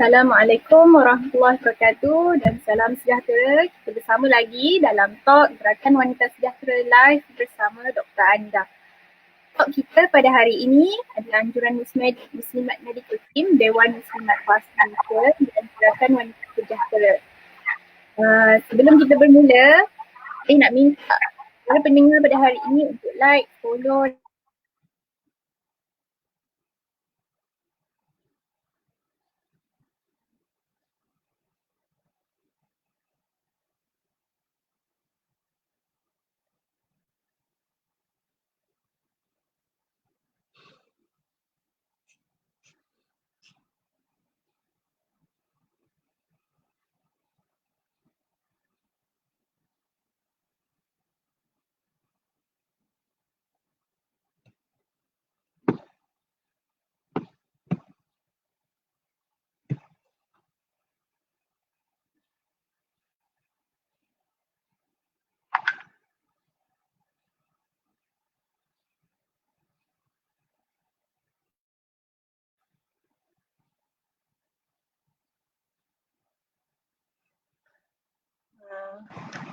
Assalamualaikum warahmatullahi wabarakatuh dan salam sejahtera. Kita bersama lagi dalam talk Gerakan Wanita Sejahtera Live bersama Dr. Anda. Talk kita pada hari ini adalah anjuran Muslimat Medical Team, Dewan Muslimat Fast Malaysia dan Gerakan Wanita Sejahtera. Sebelum kita bermula, saya nak minta para pendengar pada hari ini untuk like, follow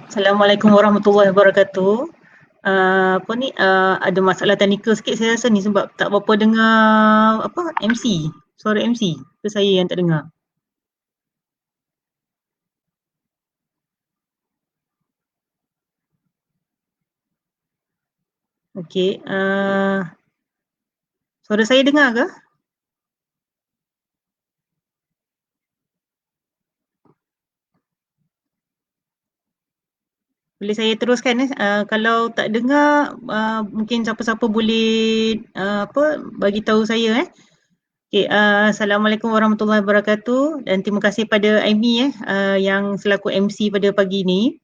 Assalamualaikum warahmatullahi wabarakatuh. Ada masalah teknikal sikit saya rasa ni sebab tak berapa dengar MC, suara MC. Ke saya yang tak dengar? Okey, suara saya dengar ke? Boleh saya teruskan kalau tak dengar mungkin siapa-siapa boleh bagi tahu saya Okay, Assalamualaikum warahmatullahi wabarakatuh dan terima kasih pada Amy yang selaku MC pada pagi ini.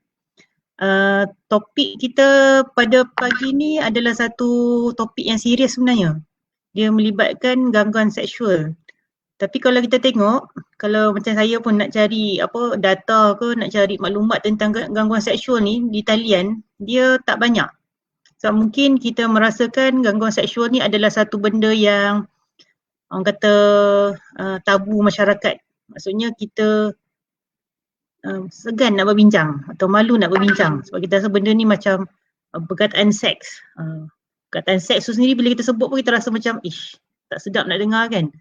Topik kita pada pagi ni adalah satu topik yang serius sebenarnya. Dia melibatkan gangguan seksual. Tapi kalau kita tengok, kalau macam saya pun nak cari data ke, nak cari maklumat tentang gangguan seksual ni di talian, dia tak banyak. So mungkin kita merasakan gangguan seksual ni adalah satu benda yang orang kata tabu masyarakat. Maksudnya kita segan nak berbincang atau malu nak berbincang sebab kita rasa benda ni macam perkataan seks. Perkataan seks tu sendiri bila kita sebut pun kita rasa macam tak sedap nak dengar kan.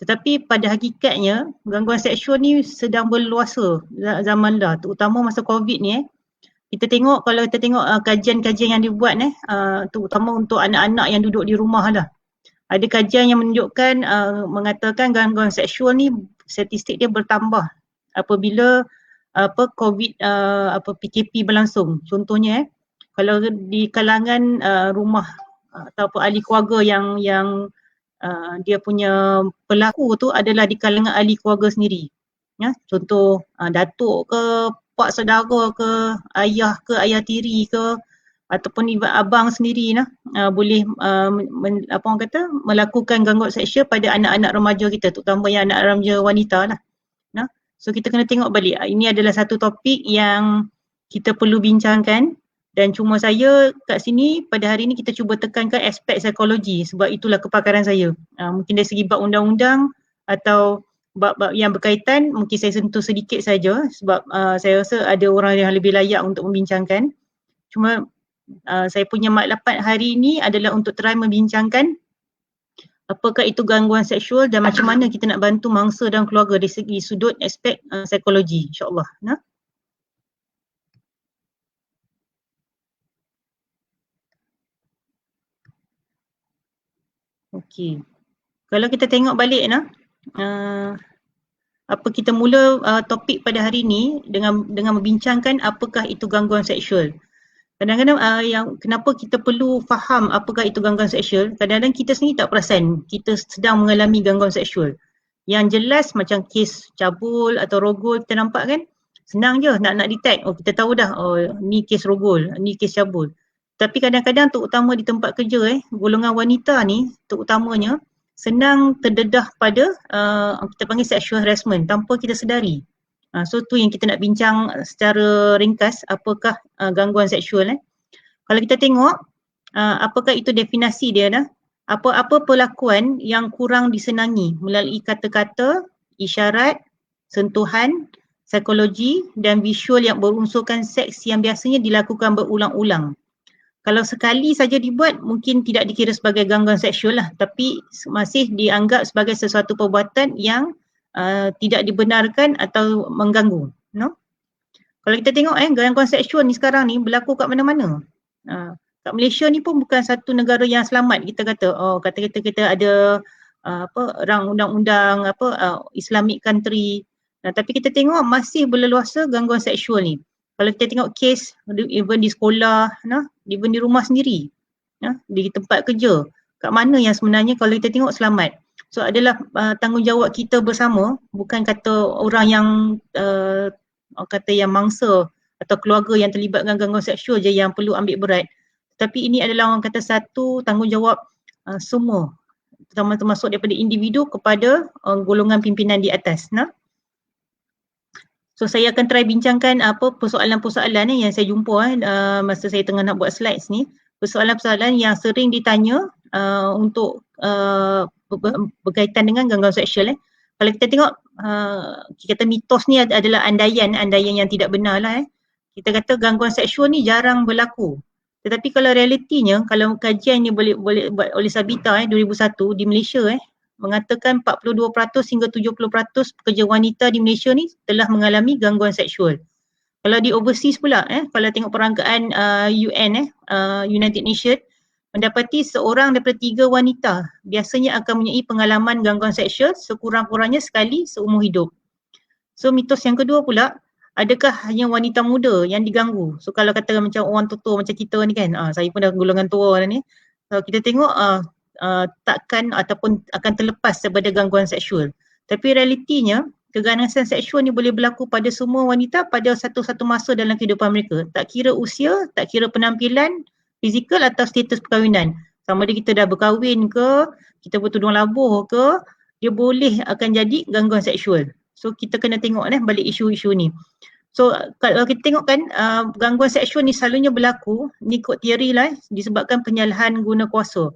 Tetapi pada hakikatnya gangguan seksual ni sedang berluasa zaman dah, terutama masa COVID ni Kita tengok, kalau kita tengok kajian-kajian yang dibuat terutama untuk anak-anak yang duduk di rumah lah. Ada kajian yang menunjukkan mengatakan gangguan seksual ni statistik dia bertambah apabila COVID PKP berlangsung. Contohnya kalau di kalangan rumah ataupun ahli keluarga yang dia punya pelaku tu adalah di kalangan ahli keluarga sendiri. Ya, contoh datuk ke, pak saudara ke, ayah tiri ke, ataupun abang sendiri boleh melakukan gangguan seksual pada anak-anak remaja kita, terutama yang anak remaja wanita lah. So kita kena tengok balik, ini adalah satu topik yang kita perlu bincangkan. Dan cuma saya kat sini pada hari ini kita cuba tekankan aspek psikologi sebab itulah kepakaran saya. Mungkin dari segi bab undang-undang atau bab-bab yang berkaitan mungkin saya sentuh sedikit saja sebab saya rasa ada orang yang lebih layak untuk membincangkan. Cuma saya punya maklumat hari ini adalah untuk try membincangkan apakah itu gangguan seksual dan macam mana kita nak bantu mangsa dan keluarga dari segi sudut aspek psikologi, insyaAllah. Okey. Kalau kita tengok balik kita mula topik pada hari ini dengan membincangkan apakah itu gangguan seksual. Kadang-kadang yang kenapa kita perlu faham apakah itu gangguan seksual, kadang-kadang kita sendiri tak perasan kita sedang mengalami gangguan seksual. Yang jelas macam kes cabul atau rogol kita nampak kan, senang je nak detect, kita tahu dah ni kes rogol, ni kes cabul. Tapi kadang-kadang terutama di tempat kerja golongan wanita ni terutamanya senang terdedah pada kita panggil sexual harassment tanpa kita sedari. So tu yang kita nak bincang secara ringkas, apakah gangguan seksual. Kalau kita tengok apakah itu definisi dia apa-apa perlakuan yang kurang disenangi melalui kata-kata isyarat, sentuhan, psikologi dan visual yang berunsurkan seks yang biasanya dilakukan berulang-ulang. Kalau sekali saja dibuat mungkin tidak dikira sebagai gangguan seksual lah, tapi masih dianggap sebagai sesuatu perbuatan yang tidak dibenarkan atau mengganggu. No? Kalau kita tengok gangguan seksual ni sekarang ni berlaku kat mana-mana. Kat Malaysia ni pun bukan satu negara yang selamat. Kita kata kita ada rang undang-undang Islamic country. Tapi kita tengok masih berleluasa gangguan seksual ni. Kalau kita tengok kes even di sekolah, even di rumah sendiri, di tempat kerja, kat mana yang sebenarnya kalau kita tengok selamat. So adalah tanggungjawab kita bersama, bukan kata orang yang kata yang mangsa atau keluarga yang terlibat dengan gangguan seksual je yang perlu ambil berat. Tapi ini adalah orang kata satu tanggungjawab semua, termasuk daripada individu kepada golongan pimpinan di atas. So saya akan try bincangkan persoalan-persoalan yang saya jumpa masa saya tengah nak buat slides ni. Persoalan-persoalan yang sering ditanya untuk berkaitan dengan gangguan seksual. Kalau kita tengok, kita kata mitos ni adalah andaian yang tidak benar lah. Kita kata gangguan seksual ni jarang berlaku. Tetapi kalau realitinya, kalau kajian ni boleh buat oleh Sabita 2001 di Malaysia mengatakan 42% hingga 70% pekerja wanita di Malaysia ni telah mengalami gangguan seksual. Kalau di overseas pula, kalau tengok perangkaan UN, United Nations, mendapati seorang daripada 3 wanita biasanya akan mempunyai pengalaman gangguan seksual sekurang-kurangnya sekali seumur hidup. So mitos yang kedua pula, adakah hanya wanita muda yang diganggu? So kalau kata macam orang tua macam kita ni kan, saya pun dah golongan tua dah ni. So, kita tengok takkan ataupun akan terlepas daripada gangguan seksual. Tapi realitinya, keganasan seksual ni boleh berlaku pada semua wanita pada satu-satu masa dalam kehidupan mereka. Tak kira usia, tak kira penampilan, fizikal atau status perkahwinan. Sama ada kita dah berkahwin ke, kita bertudung labuh ke, dia boleh akan jadi gangguan seksual. So kita kena tengok balik isu-isu ni. So kalau kita tengok kan gangguan seksual ni selalunya berlaku, ni ikut teori lah disebabkan penyalahan guna kuasa.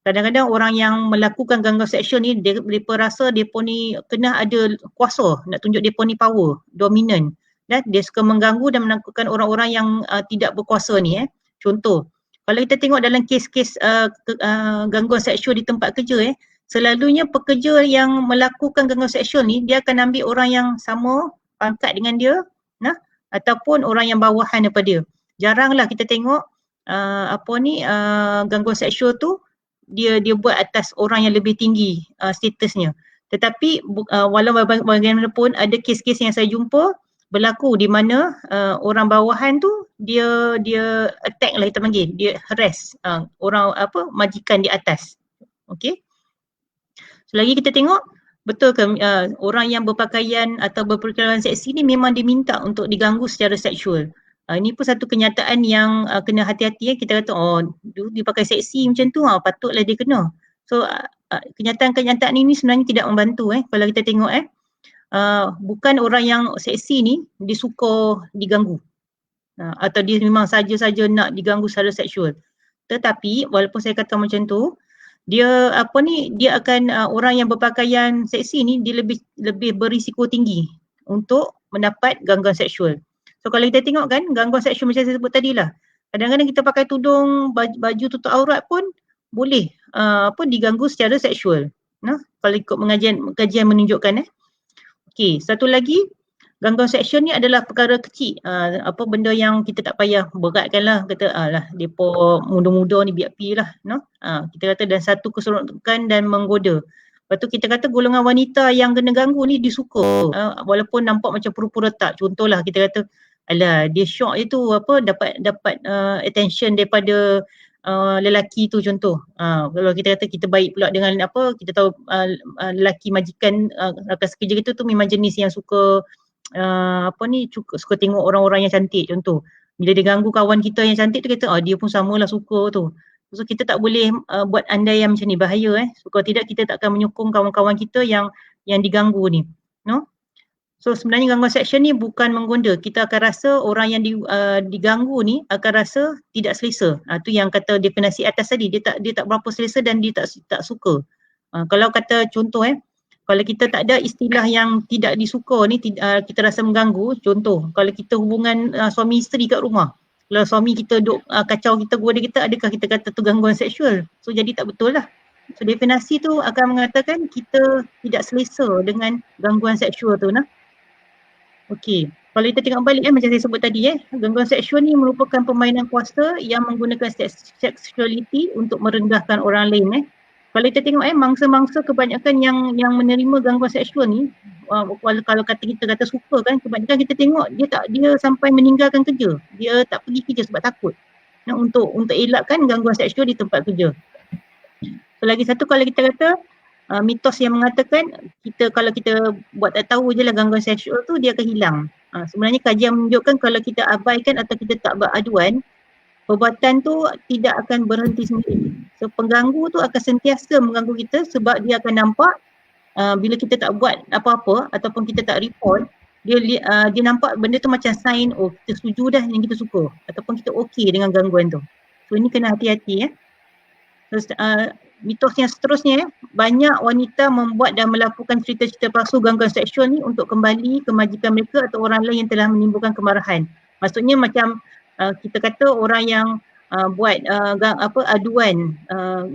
Kadang-kadang orang yang melakukan gangguan seksual ni, mereka rasa mereka ni kena ada kuasa, nak tunjuk mereka ni power, dominan. Dan dia suka mengganggu dan menakutkan orang-orang yang tidak berkuasa ni. Contoh, kalau kita tengok dalam kes-kes gangguan seksual di tempat kerja, selalunya pekerja yang melakukan gangguan seksual ni, dia akan ambil orang yang sama pangkat dengan dia, ataupun orang yang bawahan daripada dia. Jaranglah kita tengok gangguan seksual tu, dia buat atas orang yang lebih tinggi statusnya. Tetapi walau bagaimanapun ada kes-kes yang saya jumpa berlaku di mana orang bawahan tu dia attack lah kita panggil, dia harass orang majikan di atas. Okey. Selagi kita tengok betul ke orang yang berpakaian atau berperkelahian seksi ni memang diminta untuk diganggu secara seksual. Ini pun satu kenyataan yang kena hati-hati. Kita kata dia pakai seksi macam tu, patutlah dia kena. So kenyataan-kenyataan ini sebenarnya tidak membantu kalau kita tengok bukan orang yang seksi ni dia suka diganggu atau dia memang saja-saja nak diganggu secara seksual. Tetapi walaupun saya kata macam tu, dia dia akan orang yang berpakaian seksi ni dia lebih berisiko tinggi untuk mendapat gangguan seksual. So kalau kita tengok kan gangguan seksual macam saya sebut tadi lah, kadang-kadang kita pakai tudung, baju tutup aurat pun boleh diganggu secara seksual. Kalau ikut kajian menunjukkan. Okey, satu lagi, gangguan seksual ni adalah perkara kecil. Benda yang kita tak payah beratkan lah. Kata depa muda-muda ni biar pi lah. Kita kata dan satu keseronokan dan menggoda. Lepas tu kita kata golongan wanita yang kena ganggu ni disuka. Walaupun nampak macam pura-pura tak. Contohlah kita kata dia syok je tu dapat attention daripada lelaki tu contoh. Kalau kita kata kita baik pula dengan kita tahu lelaki majikan rakan sekerja kita tu memang jenis yang suka suka tengok orang-orang yang cantik contoh. Bila dia ganggu kawan kita yang cantik tu kita dia pun samalah suka tu. So kita tak boleh buat andaian macam ni, bahaya So kalau tidak kita tak akan menyokong kawan-kawan kita yang diganggu ni. So sebenarnya gangguan seksual ni bukan menggoda. Kita akan rasa orang yang diganggu ni akan rasa tidak selesa. Tu yang kata definisi atas tadi, dia tak berapa selesa dan dia tak suka. Kalau kata contoh Kalau kita tak ada istilah yang tidak disuka ni, kita rasa mengganggu. Contoh, kalau kita hubungan suami isteri kat rumah, kalau suami kita duk kacau kita, goda kita, adakah kita kata tu gangguan seksual? So jadi tak betul lah. So definasi tu akan mengatakan kita tidak selesa dengan gangguan seksual tu nah. Okey, kalau kita tengok balik macam saya sebut tadi gangguan seksual ni merupakan permainan kuasa yang menggunakan sexuality untuk merendahkan orang lain Kalau kita tengok mangsa-mangsa kebanyakan yang menerima gangguan seksual ni, kalau kita kata suka kan, kebanyakan kita tengok dia sampai meninggalkan kerja. Dia tak pergi kerja sebab takut. Untuk elakkan gangguan seksual di tempat kerja. So, lagi satu kalau kita kata mitos yang mengatakan kalau kita buat tak tahu je lah gangguan seksual tu dia akan hilang. Sebenarnya kajian menunjukkan kalau kita abaikan atau kita tak beraduan, perbuatan tu tidak akan berhenti sendiri. So pengganggu tu akan sentiasa mengganggu kita sebab dia akan nampak bila kita tak buat apa-apa ataupun kita tak report, dia nampak benda tu macam sign, oh kita setuju dah yang kita suka ataupun kita okey dengan gangguan tu. So ini kena hati-hati Terus mitos yang seterusnya banyak wanita membuat dan melakukan cerita-cerita palsu gangguan seksual ni untuk kembali ke majikan mereka atau orang lain yang telah menimbulkan kemarahan. Maksudnya macam kita kata orang yang buat aduan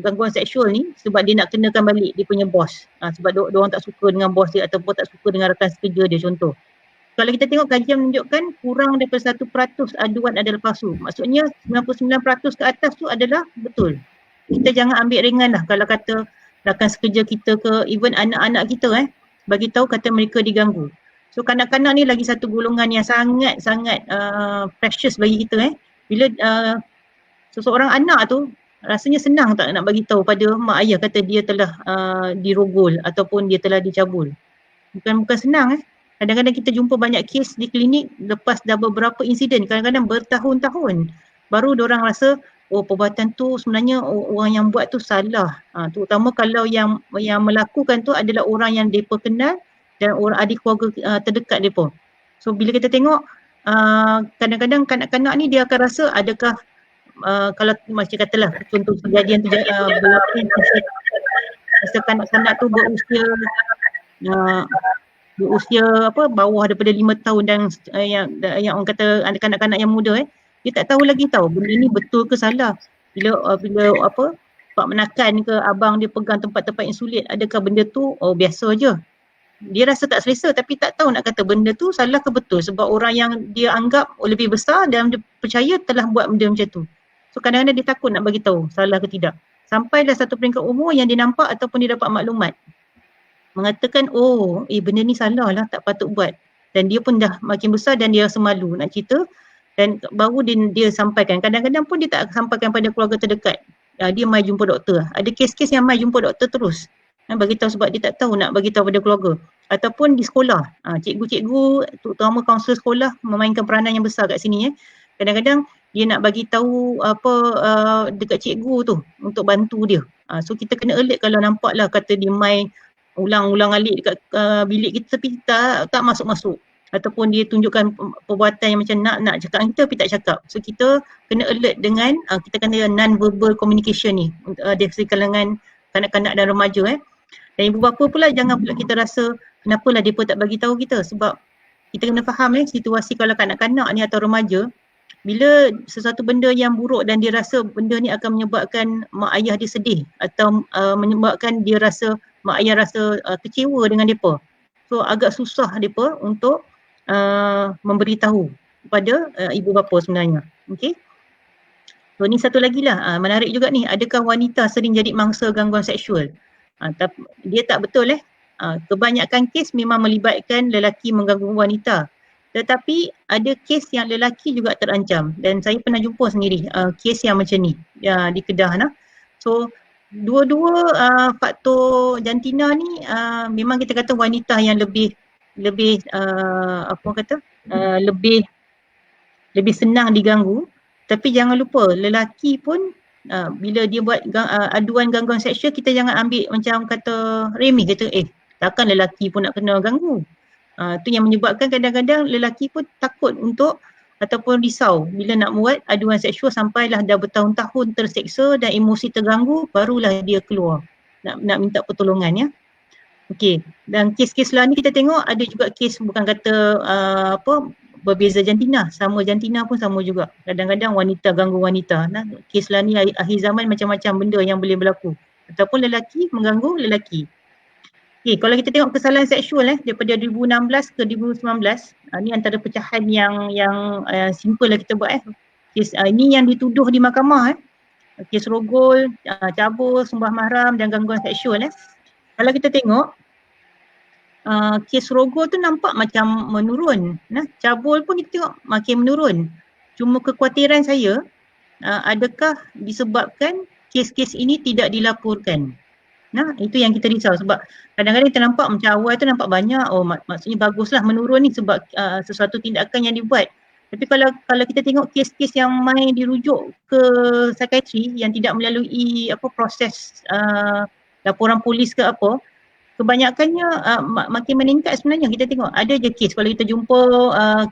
gangguan seksual ni sebab dia nak kenakan balik dia punya bos. Sebab dia orang tak suka dengan bos dia ataupun tak suka dengan rakan sekerja dia contoh. Kalau kita tengok kajian menunjukkan kurang daripada 1% aduan adalah palsu. Maksudnya 99% ke atas tu adalah betul. Kita jangan ambil ringan lah kalau kata rakan sekerja kita ke even anak-anak kita bagi tahu kata mereka diganggu. So kanak-kanak ni lagi satu golongan yang sangat-sangat precious bagi kita bila seseorang anak tu rasanya senang tak nak bagi tahu pada mak ayah kata dia telah dirogol ataupun dia telah dicabul. Bukan senang Kadang-kadang kita jumpa banyak kes di klinik lepas dah beberapa insiden, kadang-kadang bertahun-tahun baru diorang rasa perbuatan tu sebenarnya orang yang buat tu salah. Terutama kalau yang melakukan tu adalah orang yang mereka kenal dan orang adik keluarga terdekat mereka. So bila kita tengok kadang-kadang kanak-kanak ni dia akan rasa adakah kalau macam katalah contoh kejadian tu berlaku masa kanak-kanak tu berusia bawah daripada 5 tahun dan yang orang kata kanak-kanak yang muda dia tak tahu lagi benda ni betul ke salah. Bila pak menakan ke abang dia pegang tempat-tempat yang sulit, adakah benda tu biasa je. Dia rasa tak selesa tapi tak tahu nak kata benda tu salah ke betul sebab orang yang dia anggap lebih besar dan dia percaya telah buat benda macam tu. So kadang-kadang dia takut nak bagi tahu salah ke tidak. Sampailah satu peringkat umur yang dia nampak ataupun dia dapat maklumat mengatakan benda ni salah lah, tak patut buat. Dan dia pun dah makin besar dan dia rasa malu nak cerita dan baru dia sampaikan. Kadang-kadang pun dia tak sampaikan pada keluarga terdekat. Dia mai jumpa doktor. Ada kes-kes yang mai jumpa doktor terus. Bagi tahu sebab dia tak tahu nak bagi tahu pada keluarga. Ataupun di sekolah. Cikgu-cikgu, terutama kaunselor sekolah memainkan peranan yang besar kat sini. Kadang-kadang dia nak bagi tahu dekat cikgu tu untuk bantu dia. So kita kena alert kalau nampak lah kata dia mai ulang-ulang alik dekat bilik kita tapi tak masuk-masuk. Ataupun dia tunjukkan perbuatan yang macam nak cakap dengan kita tapi tak cakap. So kita kena alert dengan kita kena non-verbal communication ni dari kalangan kanak-kanak dan remaja Dan ibu bapa pula jangan pula kita rasa kenapalah mereka tak bagi tahu kita sebab kita kena faham situasi kalau kanak-kanak ni atau remaja bila sesuatu benda yang buruk dan dia rasa benda ni akan menyebabkan mak ayah dia sedih atau menyebabkan dia rasa mak ayah rasa kecewa dengan mereka. So agak susah mereka untuk memberitahu kepada ibu bapa sebenarnya. Okey. So ni satu lagi lah, menarik juga ni, adakah wanita sering jadi mangsa gangguan seksual? Dia tak betul kebanyakan kes memang melibatkan lelaki mengganggu wanita. Tetapi ada kes yang lelaki juga terancam dan saya pernah jumpa sendiri kes yang macam ni di Kedah So dua-dua faktor jantina ni memang kita kata wanita yang lebih lebih senang diganggu. Tapi jangan lupa lelaki pun bila dia buat aduan gangguan seksual, kita jangan ambil macam kata remeh, kata takkan lelaki pun nak kena ganggu. Tu yang menyebabkan kadang-kadang lelaki pun takut untuk ataupun risau bila nak buat aduan seksual sampailah dah bertahun-tahun terseksa dan emosi terganggu, barulah dia keluar nak minta pertolongan Okey, dan kes-kes lah ni kita tengok ada juga kes bukan kata berbeza jantina, sama jantina pun sama juga. Kadang-kadang wanita ganggu wanita. Nah, kes lah ni akhir zaman macam-macam benda yang boleh berlaku. Ataupun lelaki mengganggu lelaki. Okey, kalau kita tengok kesalahan seksual daripada 2016 ke 2019, ni antara pecahan yang simple lah kita buat Kes ini yang dituduh di mahkamah kes rogol, cabul, sumpah mahram dan gangguan seksual Kalau kita tengok kes rogol tu nampak macam menurun. Cabul pun kita tengok makin menurun. Cuma kekhawatiran saya, adakah disebabkan kes-kes ini tidak dilaporkan? Itu yang kita risau sebab kadang-kadang kita nampak macam awal tu nampak banyak, maksudnya baguslah menurun ni sebab sesuatu tindakan yang dibuat. Tapi kalau kita tengok kes-kes yang main dirujuk ke psikiatri yang tidak melalui proses laporan polis ke apa, kebanyakannya makin meningkat sebenarnya. Kita tengok ada je kes kalau kita jumpa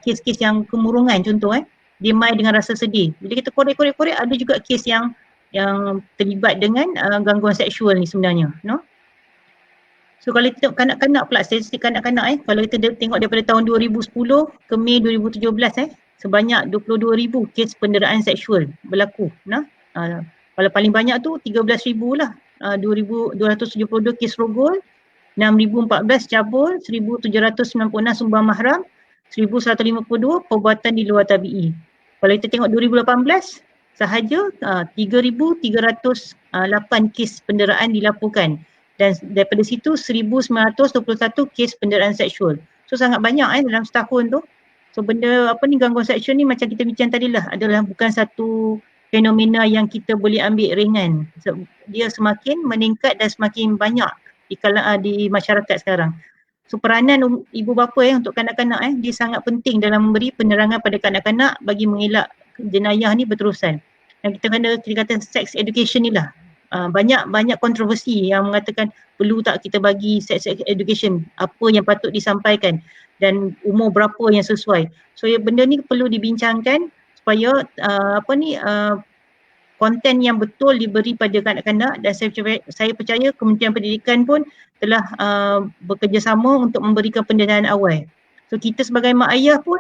kes-kes yang kemurungan contoh dia main dengan rasa sedih. Bila kita korek ada juga kes yang terlibat dengan gangguan seksual ni sebenarnya. So kalau kita tengok kanak-kanak pula, statistik kanak-kanak kalau kita tengok daripada tahun 2010 ke Mei 2017 sebanyak 22,000 kes penderaan seksual berlaku. Kalau paling banyak tu 13,000 lah. 2,272 kes rogol, 6,014 cabul, 1,796 sumbang mahram, 1,152 perbuatan di luar tabi'i. Kalau kita tengok 2018 sahaja 3,308 kes penderaan dilaporkan dan daripada situ 1,921 kes penderaan seksual. So sangat banyak dalam setahun tu. So benda gangguan seksual ni macam kita bincang tadi lah adalah bukan satu fenomena yang kita boleh ambil ringan. So, dia semakin meningkat dan semakin banyak di masyarakat sekarang. So peranan ibu bapa untuk kanak-kanak dia sangat penting dalam memberi penerangan pada kanak-kanak bagi mengelak jenayah ni berterusan. Dan kita kata sex education ni lah. Banyak kontroversi yang mengatakan perlu tak kita bagi sex education, apa yang patut disampaikan dan umur berapa yang sesuai. So benda ni perlu dibincangkan supaya konten yang betul diberi pada kanak-kanak dan saya percaya Kementerian Pendidikan pun telah bekerjasama untuk memberikan pendidikan awal. So kita sebagai mak ayah pun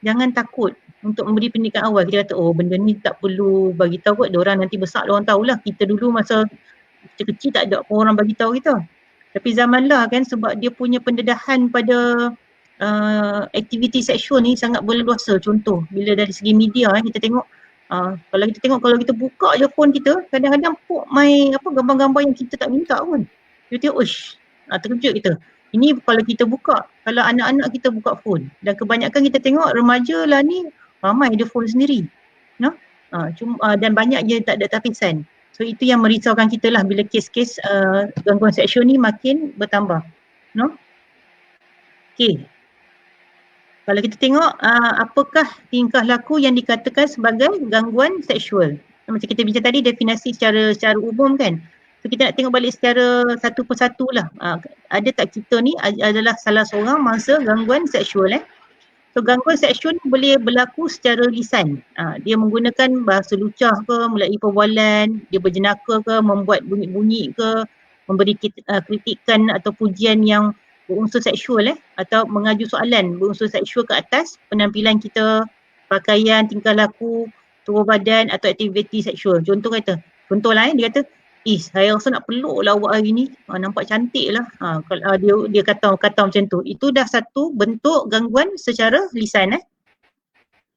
jangan takut untuk memberi pendidikan awal. Kita kata benda ni tak perlu bagi tahu kot, diorang nanti besar diorang tahulah. Kita dulu masa kecil-kecil tak ada orang bagi tahu kita. Tapi zaman lah sebab dia punya pendedahan pada aktiviti seksual ni sangat berleluasa. Contoh bila dari segi media kita tengok kalau kita buka je phone kita, kadang-kadang main gambar-gambar yang kita tak minta pun. Kita tengok, terkejut kita. Ini kalau kita buka, kalau anak-anak kita buka phone dan kebanyakan kita tengok remaja lah ni ramai ada phone sendiri. Dan banyak je tak ada tapisan. So itu yang merisaukan kita lah bila kes-kes gangguan seksual ni makin bertambah. Okay. Kalau kita tengok apakah tingkah laku yang dikatakan sebagai gangguan seksual. Macam kita bincang tadi definisi secara umum kan. So kita nak tengok balik secara satu persatu lah. Ada tak kita ni adalah salah seorang mangsa gangguan seksual So gangguan seksual ni boleh berlaku secara lisan. Dia menggunakan bahasa lucah ke, melalui perbualan, dia berjenaka ke, membuat bunyi-bunyi ke, memberi kritikan atau pujian yang berunsur seksual atau mengaju soalan berunsur seksual ke atas penampilan kita, pakaian, tingkah laku, tubuh badan atau aktiviti seksual. Contohlah dia kata, saya rasa nak peluk lah awak hari ni, nampak cantik lah. Dia kata macam tu. Itu dah satu bentuk gangguan secara lisan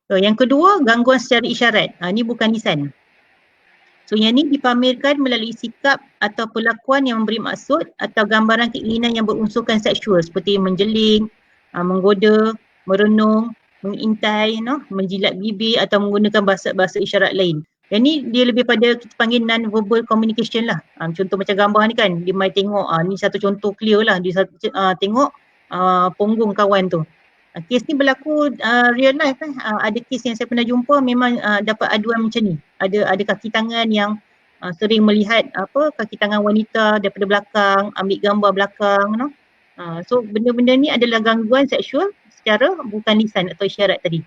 So, yang kedua, gangguan secara isyarat. Ni bukan lisan. So yang ni dipamerkan melalui sikap atau perlakuan yang memberi maksud atau gambaran keinginan yang berunsurkan seksual seperti menjeling, menggoda, merenung, mengintai, menjilat bibir atau menggunakan bahasa isyarat lain. Yang ni dia lebih pada kita panggil non-verbal communication lah. Contoh macam gambar ni kan, dia mai tengok, ni satu contoh clear lah, dia tengok punggung kawan tu. Kes ni berlaku real life ada kes yang saya pernah jumpa memang dapat aduan macam ni. Ada kaki tangan yang sering melihat kaki tangan wanita daripada belakang, ambil gambar belakang So benda-benda ni adalah gangguan seksual secara bukan lisan atau isyarat tadi.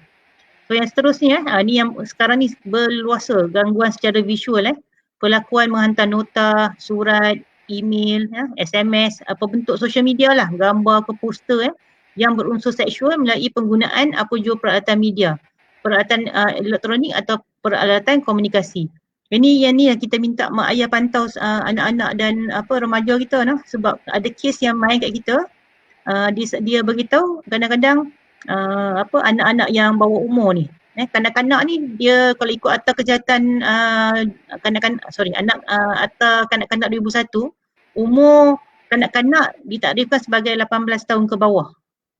So yang seterusnya ni yang sekarang ni berluasa, gangguan secara visual perlakuan menghantar nota, surat, email, SMS, apa bentuk social media lah, gambar ke poster yang berunsur seksual melalui penggunaan apa jua peralatan media, peralatan elektronik atau peralatan komunikasi. Yang ni yang kita minta mak ayah pantau anak-anak dan remaja kita sebab ada kes yang main kat kita. Dia beritahu kadang-kadang anak-anak yang bawah umur ni, kanak-kanak ni dia kalau ikut Akta Kejahatan Akta Kanak-kanak 2001, umur kanak-kanak ditakdirkan sebagai 18 tahun ke bawah.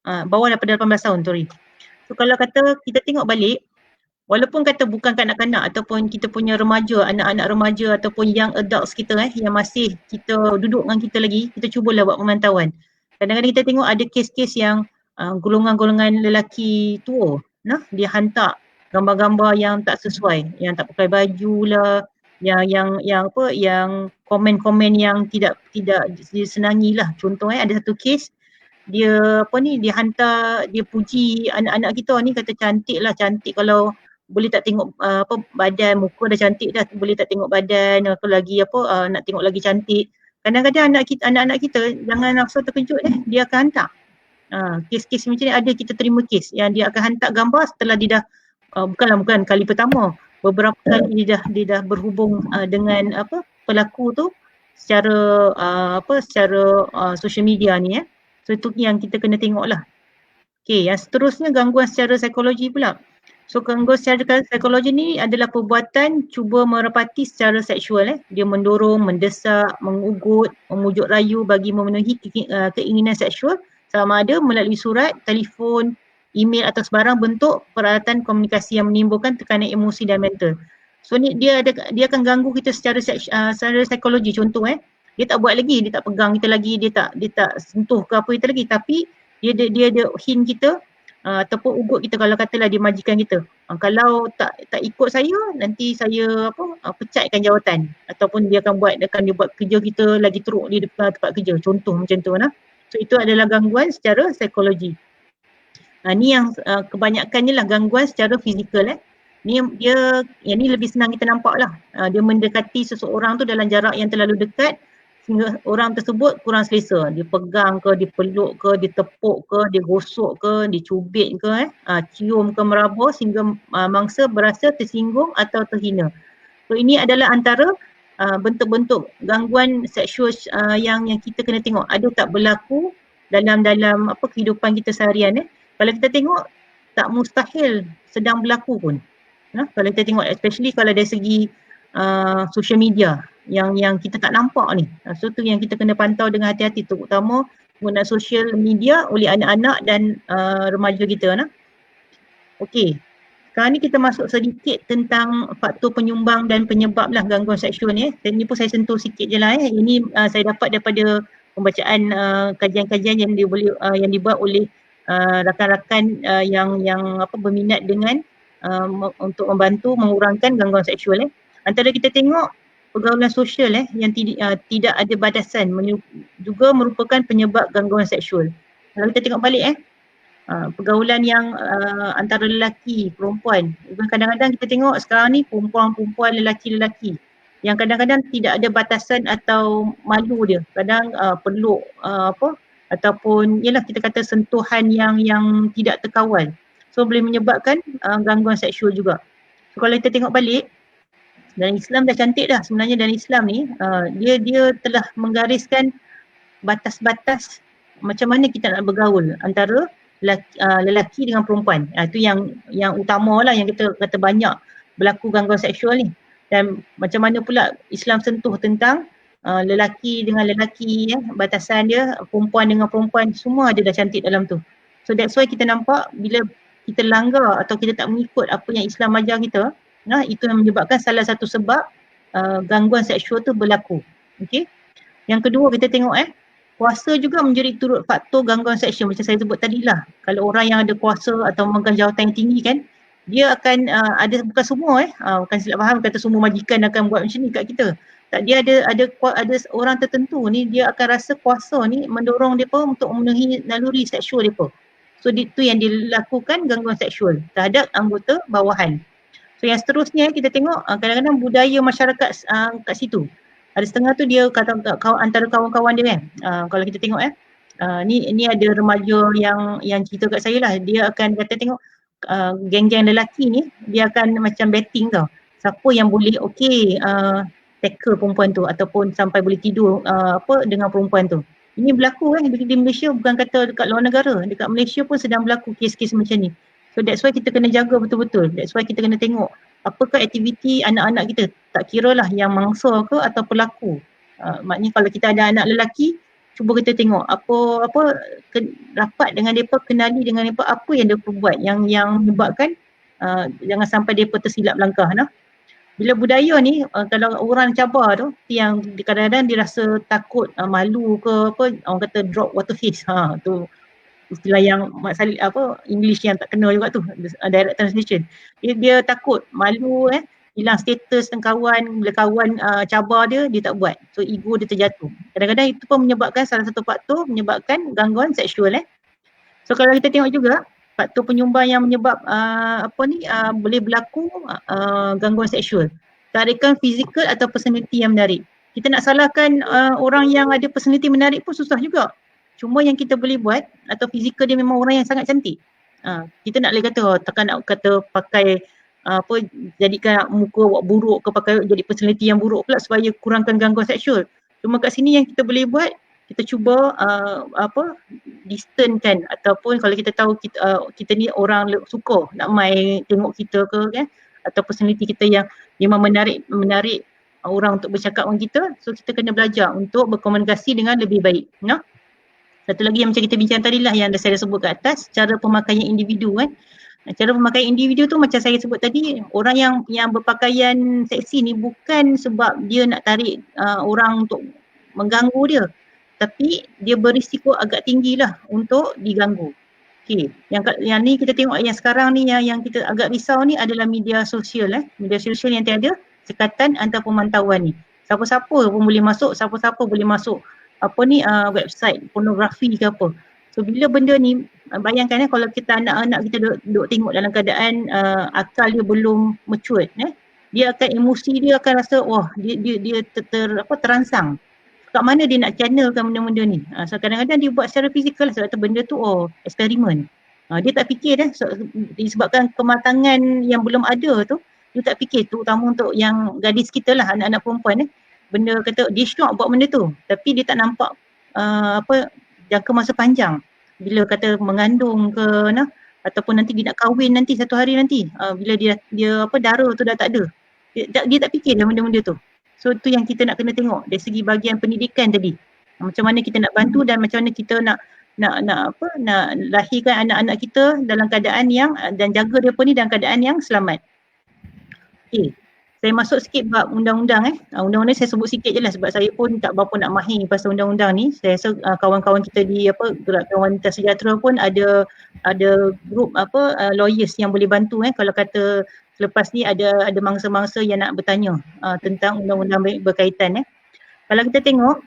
Bawah daripada 18 tahun, sorry. So kalau kata kita tengok balik, walaupun kata bukan kanak-kanak ataupun kita punya remaja, anak-anak remaja ataupun young adults kita yang masih kita duduk dengan kita lagi, kita cubalah buat pemantauan. Kadang-kadang kita tengok ada kes-kes yang golongan-golongan lelaki tua, dia hantar gambar-gambar yang tak sesuai, yang tak pakai baju lah, yang komen-komen yang tidak disenangi lah. Contoh ada satu kes, dia hantar, dia puji anak-anak kita ni, kata cantik lah, cantik kalau boleh tak tengok badan, muka dah cantik dah, boleh tak tengok badan, apa lagi nak tengok lagi cantik. Kadang-kadang anak-anak kita jangan rasa terkejut dia akan hantar. Kes-kes macam ni ada, kita terima kes yang dia akan hantar gambar setelah dia dah bukan kali pertama, beberapa kali dia dah berhubung dengan pelaku tu secara social media ni. So itu yang kita kena tengok lah. Okay, yang seterusnya gangguan secara psikologi pula. So gangguan secara psikologi ni adalah perbuatan cuba merepati secara seksual. Dia mendorong, mendesak, mengugut, memujuk rayu bagi memenuhi keinginan seksual sama ada melalui surat, telefon, email atau sebarang bentuk peralatan komunikasi yang menimbulkan tekanan emosi dan mental. So ni dia akan ganggu kita secara psikologi. Contoh dia tak buat lagi, dia tak pegang kita lagi, dia tak sentuh ke apa kita lagi, tapi dia ada hint kita ataupun ugut kita kalau katalah dia majikan kita. Kalau tak ikut saya, nanti saya pecatkan jawatan, ataupun dia akan buat kerja kita lagi teruk di depan tempat kerja. Contoh macam tu . So itu adalah gangguan secara psikologi. Ni yang kebanyakannya lah gangguan secara fizikal. Yang ni lebih senang kita nampak lah. Dia mendekati seseorang tu dalam jarak yang terlalu dekat sehingga orang tersebut kurang selesa. Dia pegang ke, dia peluk ke, dia tepuk ke, dia gosok ke, dia cubit ke, cium ke, meraba sehingga mangsa berasa tersinggung atau terhina. So ini adalah antara bentuk-bentuk gangguan seksual yang kita kena tengok ada tak berlaku dalam kehidupan kita seharian. Kalau kita tengok tak mustahil sedang berlaku pun. Kalau kita tengok especially kalau dari segi social media yang kita tak nampak ni. So tu yang kita kena pantau dengan hati-hati, terutama penggunaan social media oleh anak-anak dan remaja kita. Okey. Sekarang ni kita masuk sedikit tentang faktor penyumbang dan penyebab lah gangguan seksual ni. Dan ni pun saya sentuh sikit je lah. Ini saya dapat daripada pembacaan kajian-kajian yang dibuat oleh rakan-rakan yang berminat dengan untuk membantu mengurangkan gangguan seksual. Antara kita tengok pergaulan sosial yang tidak ada batasan juga merupakan penyebab gangguan seksual. Kalau kita tengok balik pergaulan yang antara lelaki, perempuan. Kadang-kadang kita tengok sekarang ni perempuan-perempuan, lelaki-lelaki yang kadang-kadang tidak ada batasan atau malu dia. Kadang peluk ataupun ialah kita kata sentuhan yang tidak terkawal. So boleh menyebabkan gangguan seksual juga. So kalau kita tengok balik, dan Islam dah cantik dah sebenarnya, dan Islam ni dia telah menggariskan batas-batas macam mana kita nak bergaul antara lelaki dengan perempuan. Itu yang utama lah, yang kita kata banyak berlaku gangguan seksual ni. Dan macam mana pula Islam sentuh tentang lelaki dengan lelaki, batasan dia, perempuan dengan perempuan, semua ada dah cantik dalam tu. So that's why kita nampak bila kita langgar atau kita tak mengikut apa yang Islam ajar kita, itu yang menyebabkan salah satu sebab gangguan seksual tu berlaku. Okay. Yang kedua kita tengok kuasa juga menjadi turut faktor gangguan seksual. Macam saya sebut tadi lah, kalau orang yang ada kuasa atau memegang jawatan yang tinggi kan, dia akan ada, bukan semua bukan silap faham kata semua majikan akan buat macam ni kat kita. Tak, dia ada orang tertentu ni dia akan rasa kuasa ni mendorong depa untuk memenuhi naluri seksual depa. So itu yang dilakukan gangguan seksual terhadap anggota bawahan. So yang seterusnya kita tengok kadang-kadang budaya masyarakat kat situ. Ada setengah tu dia kata antara kawan-kawan dia kan. Kalau kita tengok ni ada remaja yang cerita kat saya lah. Dia akan kata tengok geng-geng lelaki ni dia akan macam betting tau. Siapa yang boleh tackle perempuan tu ataupun sampai boleh tidur dengan perempuan tu. Ini berlaku di Malaysia, bukan kata dekat luar negara. Dekat Malaysia pun sedang berlaku kes-kes macam ni. So that's why kita kena jaga betul-betul. That's why kita kena tengok apakah aktiviti anak-anak kita. Tak kira lah yang mangsa ke atau pelaku. Maknanya kalau kita ada anak lelaki, cuba kita tengok rapat dengan mereka, kenali dengan mereka apa yang mereka buat yang menyebabkan jangan sampai mereka tersilap langkah. Bila budaya ni kalau orang cabar tu yang kadang-kadang dia rasa takut, malu ke orang kata drop water face. Tu istilah yang English yang tak kena juga tu, direct translation. Dia takut, malu hilang status dan kawan, bila kawan cabar dia tak buat. So ego dia terjatuh. Kadang-kadang itu pun menyebabkan salah satu faktor menyebabkan gangguan seksual. So kalau kita tengok juga faktor penyumbang yang menyebab boleh berlaku gangguan seksual. Tarikan fizikal atau personality yang menarik. Kita nak salahkan orang yang ada personality menarik pun susah juga. Cuma yang kita boleh buat atau fizikal dia memang orang yang sangat cantik. Kita nak boleh kata takkan nak kata pakai jadikan muka awak buruk ke pakai jadi personality yang buruk pula supaya kurangkan gangguan seksual. Cuma kat sini yang kita boleh buat, kita cuba distance ataupun kalau kita tahu kita ni orang suka nak main tengok kita ke kan, atau personality kita yang memang menarik orang untuk bercakap dengan kita, so kita kena belajar untuk berkomunikasi dengan lebih baik. Satu lagi yang macam kita bincang tadi lah yang saya sebut kat atas, cara pemakaian individu kan. Cara pemakaian individu tu macam saya sebut tadi, orang yang berpakaian seksi ni bukan sebab dia nak tarik orang untuk mengganggu dia, tapi dia berisiko agak tinggi lah untuk diganggu. Okay. Yang ni kita tengok yang sekarang ni yang kita agak risau ni adalah media sosial. Media sosial yang tiada sekatan antara pemantauan ni. Siapa-siapa pun boleh masuk, siapa-siapa boleh masuk website pornografi ke apa. So bila benda ni, bayangkan kalau kita anak-anak kita duduk tengok dalam keadaan akal dia belum mature, dia akan emosi dia akan rasa wah dia terangsang. Kat mana dia nak channelkan benda-benda ni. So kadang-kadang dia buat secara fizikal sebab tu benda tu eksperimen. Dia tak fikir disebabkan kematangan yang belum ada tu, dia tak fikir tu, terutama untuk yang gadis kita lah, anak-anak perempuan benda kata dia syok buat benda tu, tapi dia tak nampak jangka masa panjang bila kata mengandung ke ataupun nanti dia nak kahwin nanti satu hari nanti, bila dia darah tu dah tak ada, dia tak fikir benda-benda tu. So tu yang kita nak kena tengok dari segi bahagian pendidikan tadi, macam mana kita nak bantu dan macam mana kita nak lahirkan anak-anak kita dalam keadaan yang dan jaga mereka ni dalam keadaan yang selamat. Okay. Saya masuk sikit bab undang-undang. Undang-undang saya sebut sikit je lah sebab saya pun tak berapa nak mahir pasal undang-undang ni. Saya rasa kawan-kawan kita di Gerakan Wanita Sejahtera pun ada grup lawyers yang boleh bantu kalau kata selepas ni ada mangsa-mangsa yang nak bertanya tentang undang-undang berkaitan. Kalau kita tengok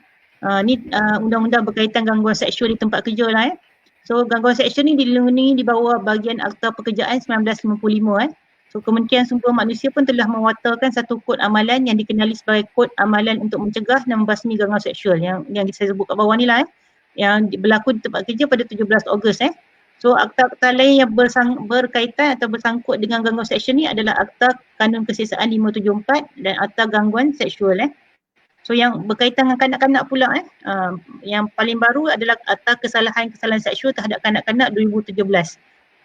ni undang-undang berkaitan gangguan seksual di tempat kerja lah. So gangguan seksual ni dilindungi di bawah bahagian Akta Pekerjaan 1955. So Kementerian Sumber Manusia pun telah mewatarkan satu kod amalan yang dikenali sebagai kod amalan untuk mencegah dan membasmi gangguan seksual yang saya sebut kat bawah ni lah yang berlaku di tempat kerja pada 17 Ogos. So akta-akta lain yang berkaitan atau bersangkut dengan gangguan seksual ni adalah Akta Kanun Keseksaan 574 dan Akta Gangguan Seksual. So yang berkaitan dengan kanak-kanak pula yang paling baru adalah Akta Kesalahan Seksual terhadap Kanak-kanak 2017.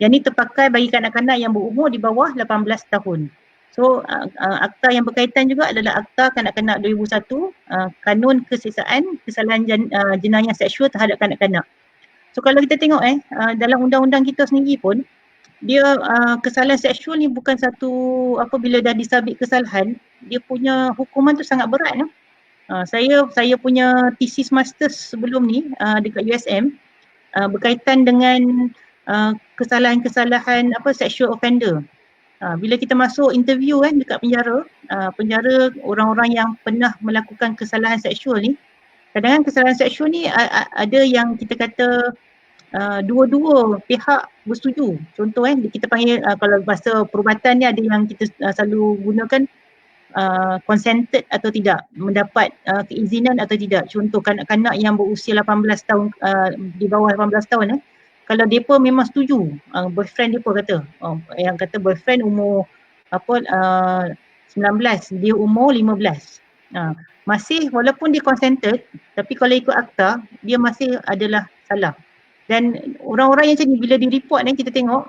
Yang ni terpakai bagi kanak-kanak yang berumur di bawah 18 tahun. So akta yang berkaitan juga adalah Akta Kanak-kanak 2001, Kanun Keseksaan Kesalahan Jenayah Seksual terhadap Kanak-kanak. So kalau kita tengok dalam undang-undang kita sendiri pun, dia kesalahan seksual ni bukan satu bila dah disabit kesalahan, dia punya hukuman tu sangat berat. Saya punya thesis masters sebelum ni dekat USM berkaitan dengan kesalahan-kesalahan sexual offender. Bila kita masuk interview dekat penjara orang-orang yang pernah melakukan kesalahan seksual ni, kadang-kadang kesalahan seksual ni ada yang kita kata dua-dua pihak bersetuju. Contoh kita panggil kalau bahasa perubatan ni ada yang kita selalu gunakan consented atau tidak, mendapat keizinan atau tidak. Contoh kanak-kanak yang berusia 18 tahun, di bawah 18 tahun kalau mereka memang setuju, boyfriend mereka kata, yang kata boyfriend umur 19, dia umur 15. Masih walaupun dia consented, tapi kalau ikut akta, dia masih adalah salah. Dan orang-orang yang macam ni bila di report ni kita tengok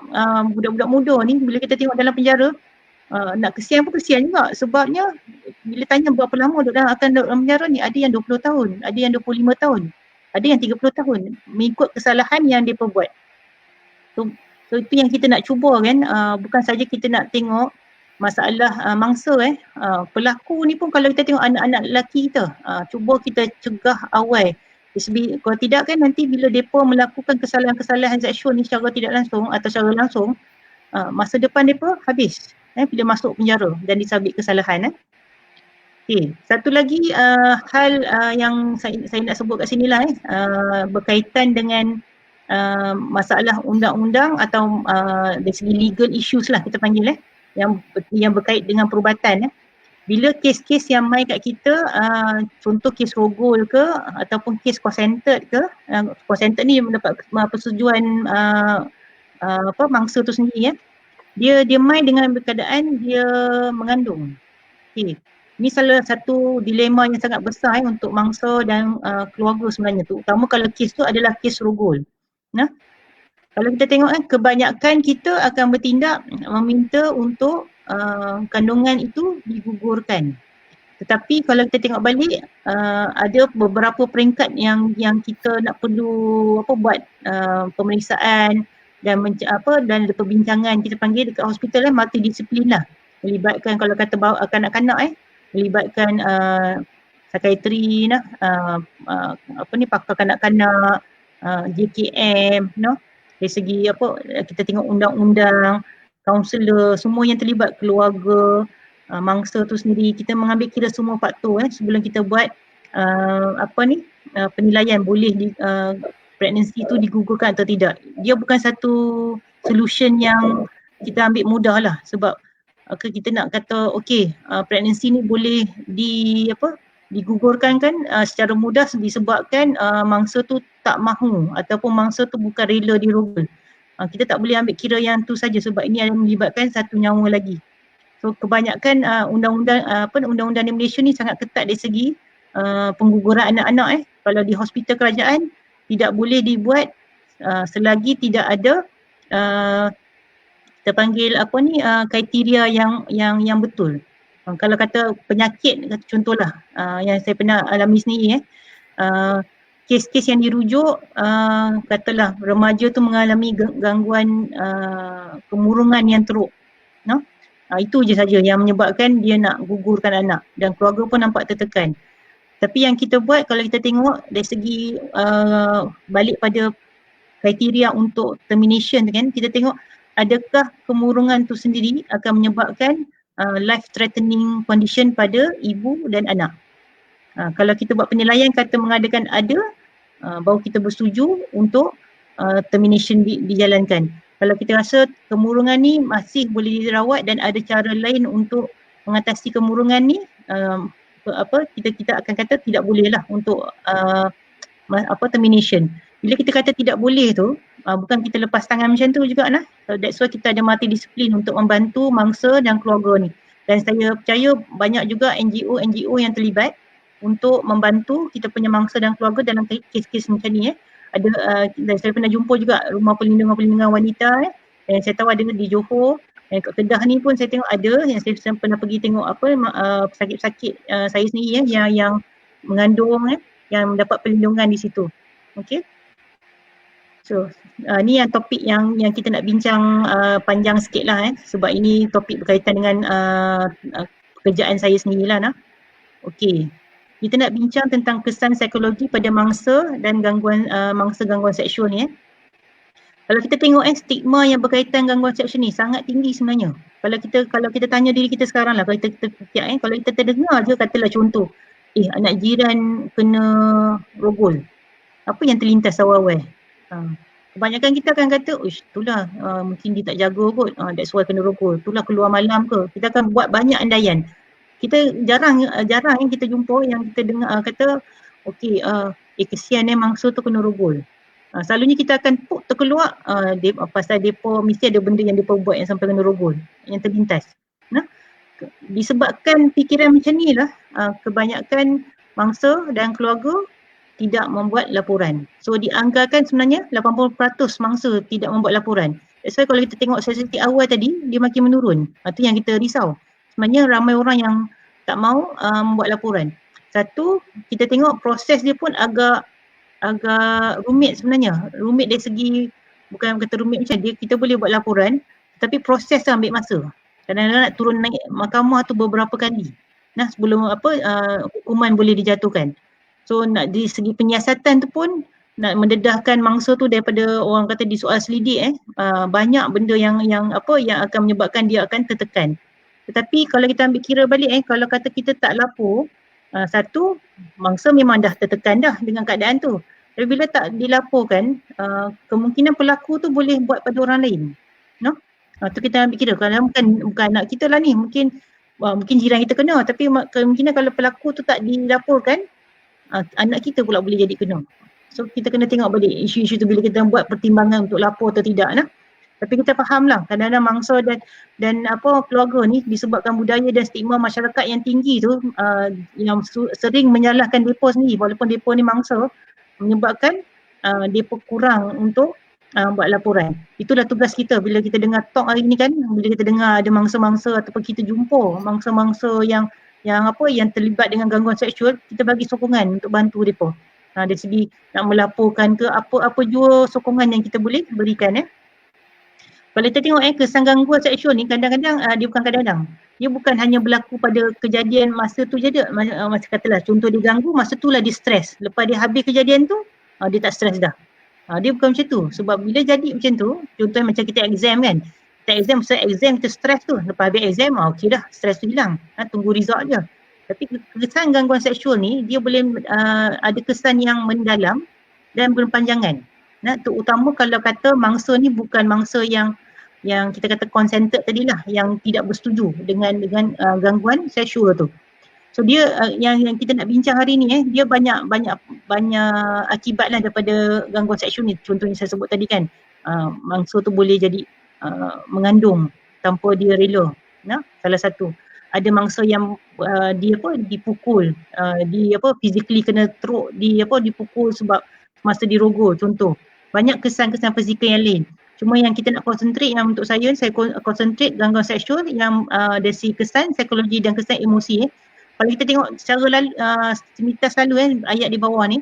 budak-budak muda ni bila kita tengok dalam penjara, nak kesian pun kesian juga sebabnya bila tanya berapa lama akan duduk dalam penjara ni, ada yang 20 tahun, ada yang 25 tahun, ada yang 30 tahun mengikut kesalahan yang dia perbuat. So itu yang kita nak cuba kan, bukan saja kita nak tengok masalah mangsa pelaku ni pun kalau kita tengok anak-anak lelaki kita, cuba kita cegah awal. Kalau tidak kan nanti bila mereka melakukan kesalahan-kesalahan seksual ni secara tidak langsung atau secara langsung, masa depan mereka habis bila masuk penjara dan disabit kesalahan. Okay. Satu lagi hal yang saya nak sebut kat sini lah berkaitan dengan masalah undang-undang atau dari segi legal issues lah kita panggil yang berkait dengan perubatan. Bila kes-kes yang main kat kita, contoh kes rogol ke ataupun kes consented ke, consented ni mendapat persetujuan mangsa tu sendiri dia main dengan keadaan dia mengandung. Okay. Ini salah satu dilema yang sangat besar untuk mangsa dan keluarga sebenarnya tu, terutama kalau kes tu adalah kes rogol. Kalau kita tengok kebanyakan kita akan bertindak meminta untuk kandungan itu digugurkan. Tetapi kalau kita tengok balik, ada beberapa peringkat yang kita nak perlu buat pemeriksaan dan perbincangan kita panggil dekat hospital multidisiplin lah. Melibatkan kalau kata bawa kanak-kanak melibatkan psikiatri pakar kanak-kanak, JKM, dari segi kita tengok undang-undang, kaunselor, semua yang terlibat, keluarga, mangsa tu sendiri, kita mengambil kira semua faktor sebelum kita buat penilaian boleh pregnancy tu digugurkan atau tidak. Dia bukan satu solution yang kita ambil mudah lah sebab kita nak kata pregnancy ni boleh digugurkan kan secara mudah disebabkan mangsa tu tak mahu ataupun mangsa tu bukan rela dirogol. Kita tak boleh ambil kira yang tu saja sebab ini ada melibatkan satu nyawa lagi. So kebanyakan undang-undang di Malaysia ni sangat ketat dari segi pengguguran anak-anak. Kalau di hospital kerajaan tidak boleh dibuat selagi tidak ada kita panggil kriteria yang betul. Kalau kata penyakit contohlah yang saya pernah alami sendiri kes-kes yang dirujuk katalah remaja tu mengalami gangguan kemurungan yang teruk. Itu je saja yang menyebabkan dia nak gugurkan anak dan keluarga pun nampak tertekan. Tapi yang kita buat kalau kita tengok dari segi balik pada kriteria untuk termination kan, kita tengok adakah kemurungan tu sendiri akan menyebabkan life threatening condition pada ibu dan anak. Kalau kita buat penilaian kata mengadakan ada, baru kita bersetuju untuk termination dijalankan. Kalau kita rasa kemurungan ni masih boleh dirawat dan ada cara lain untuk mengatasi kemurungan ni, kita akan kata tidak boleh lah untuk termination. Bila kita kata tidak boleh tu, bukan kita lepas tangan macam tu juga lah. So that's why kita ada multidisiplin untuk membantu mangsa dan keluarga ni. Dan saya percaya banyak juga NGO yang terlibat untuk membantu kita punya mangsa dan keluarga dalam kes-kes macam ni. Ada saya pernah jumpa juga rumah perlindungan wanita yang saya tahu ada di Johor. Kat Kedah ni pun saya tengok ada yang saya pernah pergi tengok pesakit-pesakit saya sendiri yang mengandung yang mendapat perlindungan di situ. Okay. So ni yang topik yang kita nak bincang panjang sikit lah sebab ini topik berkaitan dengan pekerjaan saya sendirilah. Okay. Kita nak bincang tentang kesan psikologi pada mangsa dan gangguan seksual ni. Kalau kita tengok stigma yang berkaitan gangguan seksual ni sangat tinggi sebenarnya. Kalau kita tanya diri kita sekarang lah, kalau kita terdengar je katalah contoh, anak jiran kena rogol. Apa yang terlintas awal-awal? Kebanyakan kita akan kata, itulah mungkin dia tak jaga kot, that's why kena rogol. Itulah keluar malam ke. Kita akan buat banyak andaian. kita jarang yang kita jumpa yang kita dengar kata okey kesian mangsa tu kena rogol. Selalunya kita akan terkeluar pasal depa mesti ada benda yang depa buat yang sampai kena rogol, yang terlintas. Nah, disebabkan fikiran macam ni lah kebanyakan mangsa dan keluarga tidak membuat laporan. So dianggarkan sebenarnya 80% mangsa tidak membuat laporan. That's why kalau kita tengok statistik awal tadi, dia makin menurun. Itu yang kita risau. Sebenarnya ramai orang yang tak mau membuat laporan. Satu, kita tengok proses dia pun agak rumit sebenarnya. Rumit dari segi, bukan kata rumit macam dia, kita boleh buat laporan, tapi proses tu ambil masa. Kadang-kadang nak turun naik mahkamah tu beberapa kali. Nah, sebelum hukuman boleh dijatuhkan. So nak di segi penyiasatan tu pun nak mendedahkan mangsa tu daripada orang kata disoal selidik banyak benda yang akan menyebabkan dia akan tertekan. Tetapi kalau kita ambil kira balik kalau kata kita tak lapor, satu, mangsa memang dah tertekan dah dengan keadaan tu. Tapi bila tak dilaporkan, kemungkinan pelaku tu boleh buat pada orang lain. No? Tu kita ambil kira. Kalau bukan anak kita lah ni, mungkin jiran kita kena, tapi kemungkinan kalau pelaku tu tak dilaporkan, anak kita pula boleh jadi kena. So kita kena tengok balik isu-isu tu bila kita buat pertimbangan untuk lapor atau tidak nah. Tapi kita fahamlah kadang-kadang mangsa dan keluarga ni disebabkan budaya dan stigma masyarakat yang tinggi tu yang sering menyalahkan depa sendiri walaupun depa ni mangsa, menyebabkan depa kurang untuk buat laporan. Itulah tugas kita bila kita dengar talk hari ni kan, bila kita dengar ada mangsa-mangsa ataupun kita jumpa mangsa-mangsa yang terlibat dengan gangguan seksual, kita bagi sokongan untuk bantu mereka. Dari segi nak melaporkan ke apa jua sokongan yang kita boleh berikan. Kalau kita tengok kesan gangguan seksual ni kadang-kadang dia bukan kadang-kadang. Dia bukan hanya berlaku pada kejadian masa tu je dia. Masa katalah contoh dia ganggu, masa tu lah dia stres. Lepas dia habis kejadian tu, dia tak stres dah. Dia bukan macam tu. Sebab bila jadi macam tu, contohnya macam kita exam kan. Kita exam kita stres tu. Lepas habis exam, okey dah, stres tu hilang. Tunggu result je. Tapi kesan gangguan seksual ni, dia boleh ada kesan yang mendalam dan berpanjangan. Terutama kalau kata mangsa ni bukan mangsa yang kita kata consented tadilah, yang tidak bersetuju dengan gangguan seksual tu. So dia yang kita nak bincang hari ni dia banyak akibat lah daripada gangguan seksual ni. Contohnya saya sebut tadi kan, mangsa tu boleh jadi mengandung tanpa dia rela. Salah satu. Ada mangsa yang dipukul, physically kena teruk, dipukul sebab masa dirogol contoh. Banyak kesan-kesan fizikal yang lain. Cuma yang kita nak konsentrate, yang untuk saya konsentrate gangguan seksual yang dari segi kesan psikologi dan kesan emosi. Kalau kita tengok secara mitas selalu ayat di bawah ni.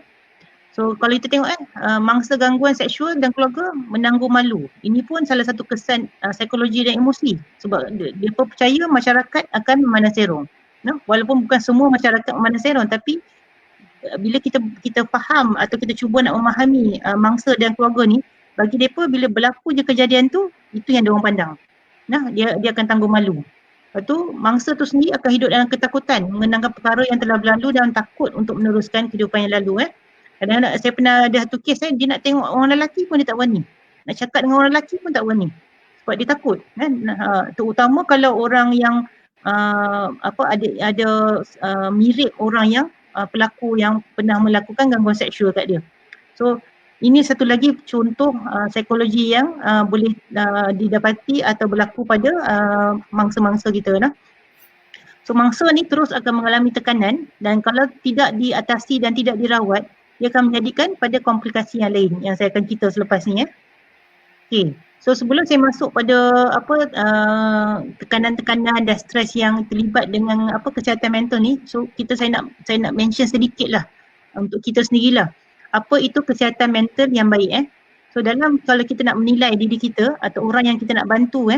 So kalau kita tengok mangsa gangguan seksual dan keluarga menanggung malu. Ini pun salah satu kesan psikologi dan emosi. Sebab dia percaya masyarakat akan memandang serong. Walaupun bukan semua masyarakat memandang serong, tapi bila kita faham atau kita cuba nak memahami mangsa dan keluarga ni, bagi mereka bila berlaku je kejadian tu, itu yang diorang pandang. Dia akan tanggung malu. Lepas tu mangsa tu sendiri akan hidup dalam ketakutan mengenangkan perkara yang telah berlalu dan takut untuk meneruskan kehidupan yang lalu. Kadang-kadang saya pernah ada satu kes dia nak tengok orang lelaki pun dia tak berani. Nak cakap dengan orang lelaki pun tak berani. Sebab dia takut. Terutama kalau orang yang ada mirip orang yang pelaku yang pernah melakukan gangguan seksual kat dia. So ini satu lagi contoh psikologi yang boleh didapati atau berlaku pada mangsa-mangsa kita. So mangsa ni terus akan mengalami tekanan dan kalau tidak diatasi dan tidak dirawat, dia akan menjadikan pada komplikasi yang lain yang saya akan cerita selepas ni. Okay. So sebelum saya masuk pada tekanan-tekanan dan stres yang terlibat dengan kesihatan mental ni, so saya nak mention sedikit lah untuk kita sendirilah. Apa itu kesihatan mental yang baik So kalau kita nak menilai diri kita atau orang yang kita nak bantu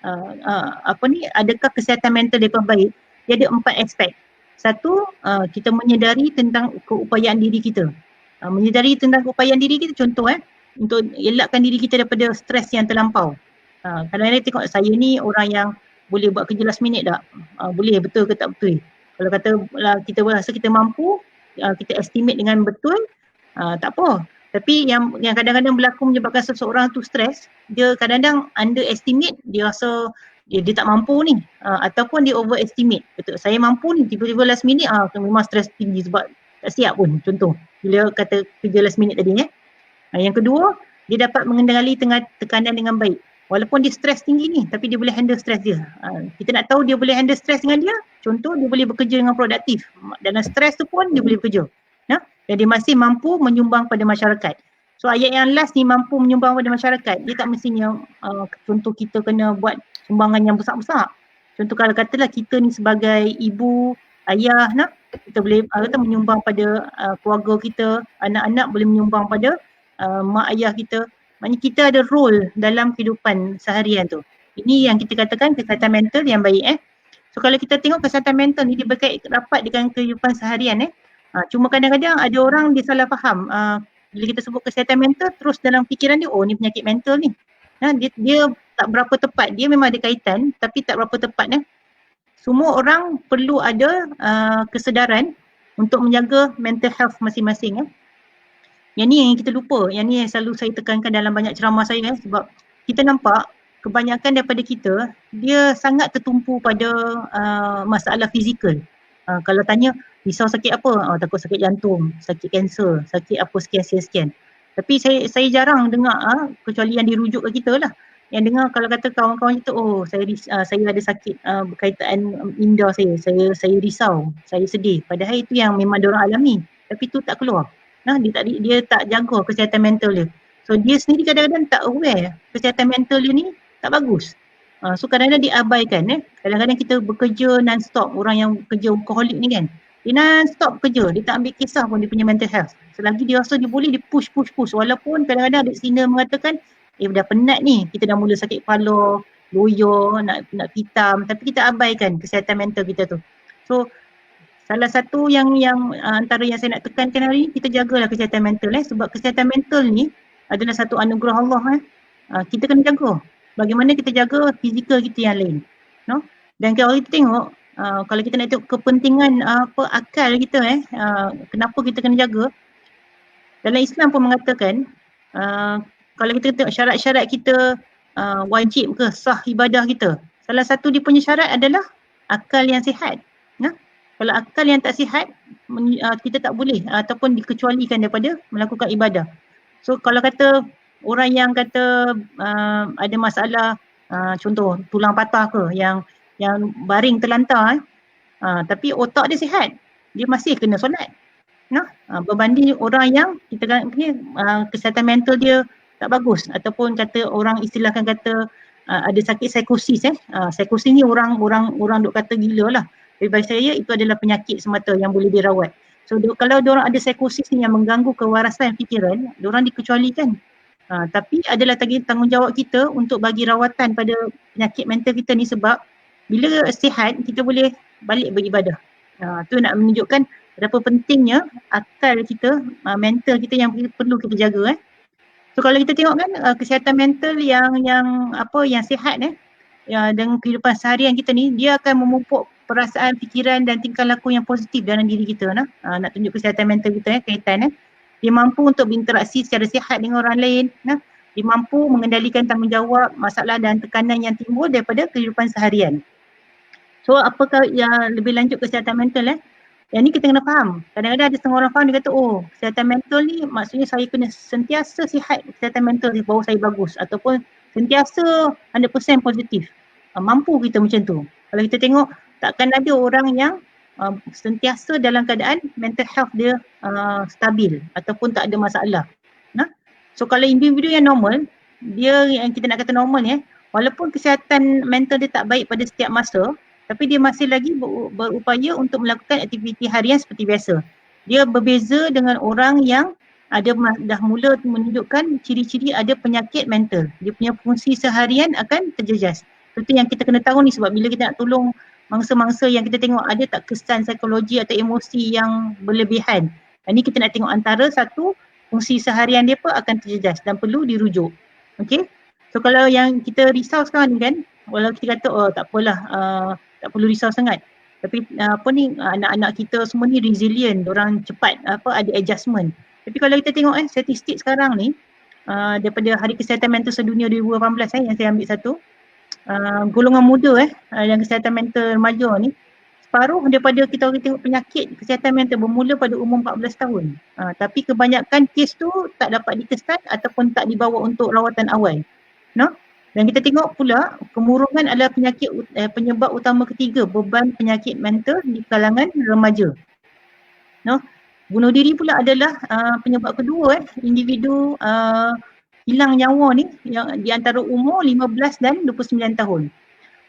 adakah kesihatan mental mereka baik, dia ada 4 aspek. Satu, kita menyedari tentang keupayaan diri kita. Menyedari tentang keupayaan diri kita, contoh untuk elakkan diri kita daripada stres yang terlampau. Kadang-kadang tengok saya ni orang yang boleh buat kerja last minute tak? Boleh, betul ke tak betul? Kalau kata kita rasa kita mampu, kita estimate dengan betul, tak apa. Tapi yang kadang-kadang berlaku menyebabkan seseorang tu stres, dia kadang-kadang underestimate, dia rasa dia tak mampu ni, ataupun dia overestimate. Betul, saya mampu ni, tiba-tiba last minute memang stres tinggi sebab tak siap pun, contoh bila kata kerja last minute tadi. Yang kedua, dia dapat mengendali tekanan dengan baik. Walaupun dia stres tinggi ni, tapi dia boleh handle stres dia. Kita nak tahu dia boleh handle stres dengan dia, contoh dia boleh bekerja dengan produktif. Dalam stres tu pun dia boleh bekerja. Dan dia masih mampu menyumbang pada masyarakat. So ayat yang last ni, mampu menyumbang pada masyarakat, dia tak mestinya contoh kita kena buat sumbangan yang besar-besar. Contoh kalau katalah kita ni sebagai ibu, ayah, kita boleh menyumbang pada keluarga kita, anak-anak boleh menyumbang pada mak ayah kita. Maknanya kita ada role dalam kehidupan seharian tu. Ini yang kita katakan kesihatan mental yang baik. So kalau kita tengok kesihatan mental ni, dia berkait rapat dengan kehidupan seharian. Cuma kadang-kadang ada orang dia salah faham. Bila kita sebut kesihatan mental, terus dalam fikiran dia, oh ni penyakit mental ni. Dia tak berapa tepat. Dia memang ada kaitan tapi tak berapa tepat. Semua orang perlu ada kesedaran untuk menjaga mental health masing-masing. Yang ni yang kita lupa, yang ni yang selalu saya tekankan dalam banyak ceramah saya sebab kita nampak kebanyakan daripada kita, dia sangat tertumpu pada masalah fizikal. Kalau tanya, risau sakit apa? Takut sakit jantung, sakit kanser, sakit apa sekian-sekian. Tapi saya jarang dengar, kecuali yang dirujuk ke kita lah. Yang dengar kalau kata kawan-kawan kita, oh saya ada sakit berkaitan minda saya risau, saya sedih. Padahal itu yang memang diorang alami. Tapi tu tak keluar. Dia tak jaga kesihatan mental dia. So dia sendiri kadang-kadang tak aware kesihatan mental dia ni tak bagus. So kadang-kadang diabaikan. Kadang-kadang kita bekerja non-stop. Orang yang kerja workaholic ni kan, dia non-stop kerja, dia tak ambil kisah pun dia punya mental health. Selagi dia rasa dia boleh, dia push. Walaupun kadang-kadang adik senior mengatakan, dah penat ni, kita dah mula sakit kepala, loyo, nak pitam, tapi kita abaikan kesihatan mental kita tu. So salah satu yang antara yang saya nak tekankan hari ni, kita jagalah kesihatan mental sebab kesihatan mental ni adalah satu anugerah Allah. Kita kena jaga. Bagaimana kita jaga fizikal kita yang lain. Dan kalau kita tengok, kalau kita nak tengok kepentingan akal kita, kenapa kita kena jaga, dalam Islam pun mengatakan, kalau kita tengok syarat-syarat kita wajib ke sah ibadah kita, salah satu dia punya syarat adalah akal yang sihat. Kalau akal yang tak sihat, kita tak boleh ataupun dikecualikan daripada melakukan ibadah. So kalau kata orang yang kata ada masalah, contoh tulang patah ke, yang baring terlantar, tapi otak dia sihat, dia masih kena solat. Berbanding orang yang kita kesihatan mental dia tak bagus, ataupun kata orang istilahkan kata ada sakit psikosis. Psikosis ni orang duk kata gila lah. Tapi bagi saya itu adalah penyakit semata yang boleh dirawat. So kalau diorang ada psikosis ni yang mengganggu kewarasan fikiran, diorang dikecualikan. Tapi adalah tanggungjawab kita untuk bagi rawatan pada penyakit mental kita ni, sebab bila sihat kita boleh balik beribadah. Tu nak menunjukkan berapa pentingnya akal kita, mental kita yang perlu kita jaga. So kalau kita tengok kan kesihatan mental yang sihat dengan kehidupan seharian kita ni, dia akan memupuk perasaan, fikiran dan tingkah laku yang positif dalam diri kita. Nak tunjuk kesihatan mental kita kaitan. Dia mampu untuk berinteraksi secara sihat dengan orang lain. Dia mampu mengendalikan tanggungjawab, masalah dan tekanan yang timbul daripada kehidupan seharian. So apakah yang lebih lanjut kesihatan mental? Yang ni kita kena faham. Kadang-kadang ada setengah orang faham, dia kata, oh kesihatan mental ni maksudnya saya kena sentiasa sihat kesihatan mental baru saya bagus, ataupun sentiasa 100% positif. Mampu kita macam tu. Kalau kita tengok, takkan ada orang yang sentiasa dalam keadaan mental health dia stabil ataupun tak ada masalah. So kalau individu yang normal, dia yang kita nak kata normal walaupun kesihatan mental dia tak baik pada setiap masa, tapi dia masih lagi berupaya untuk melakukan aktiviti harian seperti biasa. Dia berbeza dengan orang yang dah mula menunjukkan ciri-ciri ada penyakit mental. Dia punya fungsi seharian akan terjejas. Itu yang kita kena tahu ni, sebab bila kita nak tolong mangsa-mangsa yang kita tengok ada tak kesan psikologi atau emosi yang berlebihan. Ini kita nak tengok antara satu, fungsi seharian dia pun akan terjejas dan perlu dirujuk. Okay? So kalau yang kita risau sekarang ni kan, walau kita kata tak apalah, tak perlu risau sangat. Tapi anak-anak kita semua ni resilient, orang cepat ada adjustment. Tapi kalau kita tengok statistik sekarang ni, daripada Hari Kesihatan Mental Sedunia 2018 yang saya ambil satu, golongan muda yang kesihatan mental remaja ni, separuh daripada kita orang tengok penyakit kesihatan mental bermula pada umur 14 tahun. Tapi kebanyakan kes tu tak dapat dikesan ataupun tak dibawa untuk rawatan awal. No? Dan kita tengok pula kemurungan adalah penyebab utama ketiga beban penyakit mental di kalangan remaja. No? Bunuh diri pula adalah penyebab kedua individu hilang nyawa ni yang di antara umur 15 dan 29 tahun.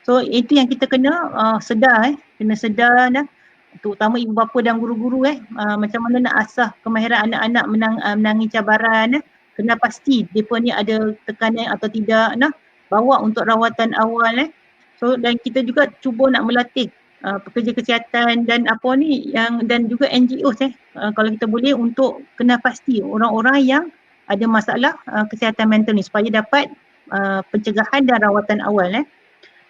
So itu yang kita kena sedar kena sedar terutama ibu bapa dan guru-guru macam mana nak asah kemahiran anak-anak menangi cabaran. Kena pasti depa ni ada tekanan atau tidak bawa untuk rawatan awal. So dan kita juga cuba nak melatih pekerja kesihatan dan dan juga NGO kalau kita boleh untuk kena pasti orang-orang yang ada masalah kesihatan mental ni supaya dapat pencegahan dan rawatan awal.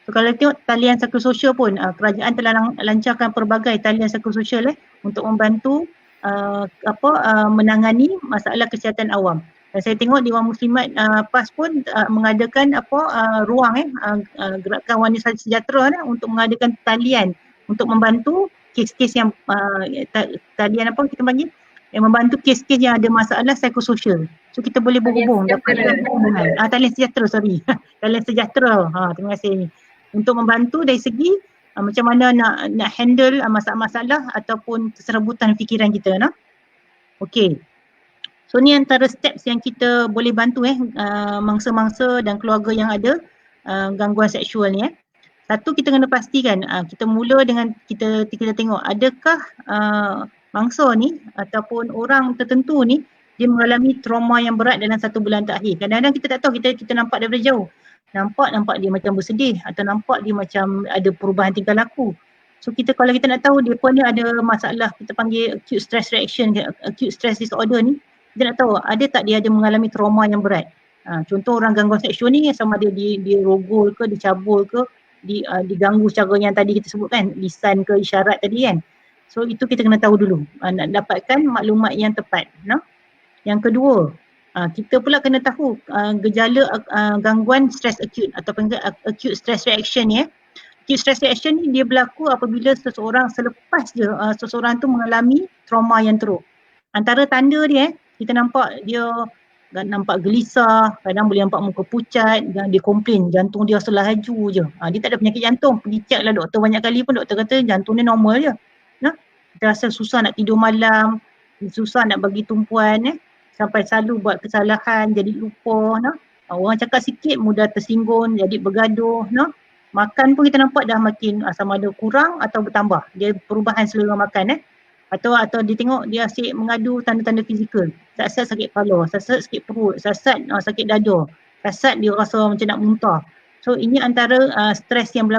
So kalau tengok talian psikososial pun kerajaan telah lancarkan pelbagai talian psikososial untuk membantu menangani masalah kesihatan awam. Dan saya tengok Dewan Muslimat PAS pun mengadakan ruang gerakan wanita sejahtera untuk mengadakan talian untuk membantu kes-kes yang talian kita panggil yang membantu kes-kes yang ada masalah psikososial. So kita boleh berhubung dapat hubungan. Talian sejahtera, sorry. Talian sejahtera. Terima kasih. Untuk membantu dari segi macam mana nak handle masalah-masalah ataupun keserebutan fikiran kita. Okey. So ni antara steps yang kita boleh bantu mangsa-mangsa dan keluarga yang ada gangguan seksual ni. Satu, kita kena pastikan kita mula dengan kita tengok adakah mangsa ni ataupun orang tertentu ni dia mengalami trauma yang berat dalam 1 bulan terakhir. Kadang-kadang kita tak tahu, kita nampak daripada jauh. Nampak dia macam bersedih atau nampak dia macam ada perubahan tingkah laku. So kalau kita nak tahu dia pun ni ada masalah kita panggil acute stress reaction, acute stress disorder ni, kita nak tahu ada tak dia ada mengalami trauma yang berat. Contoh orang gangguan seksual ni sama ada dia rogol ke, dicabul ke, diganggu secara yang tadi kita sebut kan, lisan ke isyarat tadi kan. So itu kita kena tahu dulu, nak dapatkan maklumat yang tepat. Yang kedua, kita pula kena tahu gejala gangguan stress acute ataupun acute stress reaction ni. Acute stress reaction ni dia berlaku apabila seseorang selepas seseorang tu mengalami trauma yang teruk. Antara tanda dia kita nampak dia nampak gelisah, kadang boleh nampak muka pucat dan dia komplain jantung dia rasa laju je. Dia tak ada penyakit jantung, pergi check lah doktor banyak kali pun doktor kata jantung dia normal je. Kita rasa susah nak tidur malam, susah nak bagi tumpuan sampai selalu buat kesalahan, jadi lupa. Orang cakap sikit mudah tersinggung, jadi bergaduh. Makan pun kita nampak dah makin sama ada kurang atau bertambah. Dia perubahan selera makan. Atau dia tengok dia asyik mengadu tanda-tanda fizikal. Sat-sat sakit kepala, sat-sat sakit perut, sat-sat sakit dada, sat-sat dia rasa macam nak muntah. So ini antara stres yang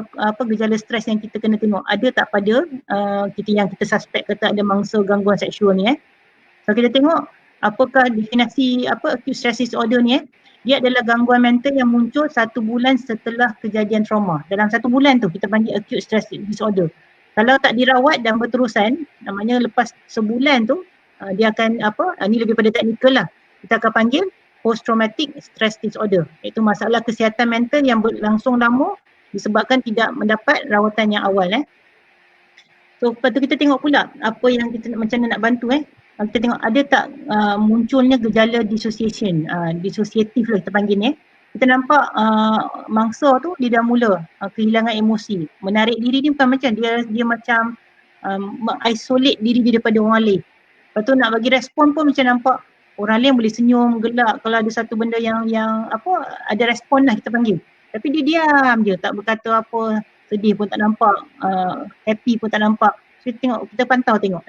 gejala stres yang kita kena tengok. Ada tak pada kita suspek kata ada mangsa gangguan seksual ni. So kita tengok apakah definisi acute stress disorder ni. Dia adalah gangguan mental yang muncul 1 bulan setelah kejadian trauma. Dalam 1 bulan tu kita panggil acute stress disorder. Kalau tak dirawat dan berterusan, namanya lepas sebulan tu dia akan ni lebih pada teknikal lah. Kita akan panggil post traumatic stress disorder, iaitu masalah kesihatan mental yang berlangsung lama disebabkan tidak mendapat rawatan yang awal. So lepas tu kita tengok pula apa yang kita macam mana nak bantu. Kita tengok ada tak munculnya gejala dissociation, dissociative lah kita panggil ni. Kita nampak mangsa tu dia dah mula kehilangan emosi. Menarik diri dia bukan macam dia macam mengisolate diri dia daripada orang lain. Lepas tu nak bagi respon pun macam nampak orang lain boleh senyum, gelak kalau ada satu benda yang ada respon lah kita panggil. Tapi dia diam je, tak berkata apa, sedih pun tak nampak, happy pun tak nampak. So kita pantau tengok.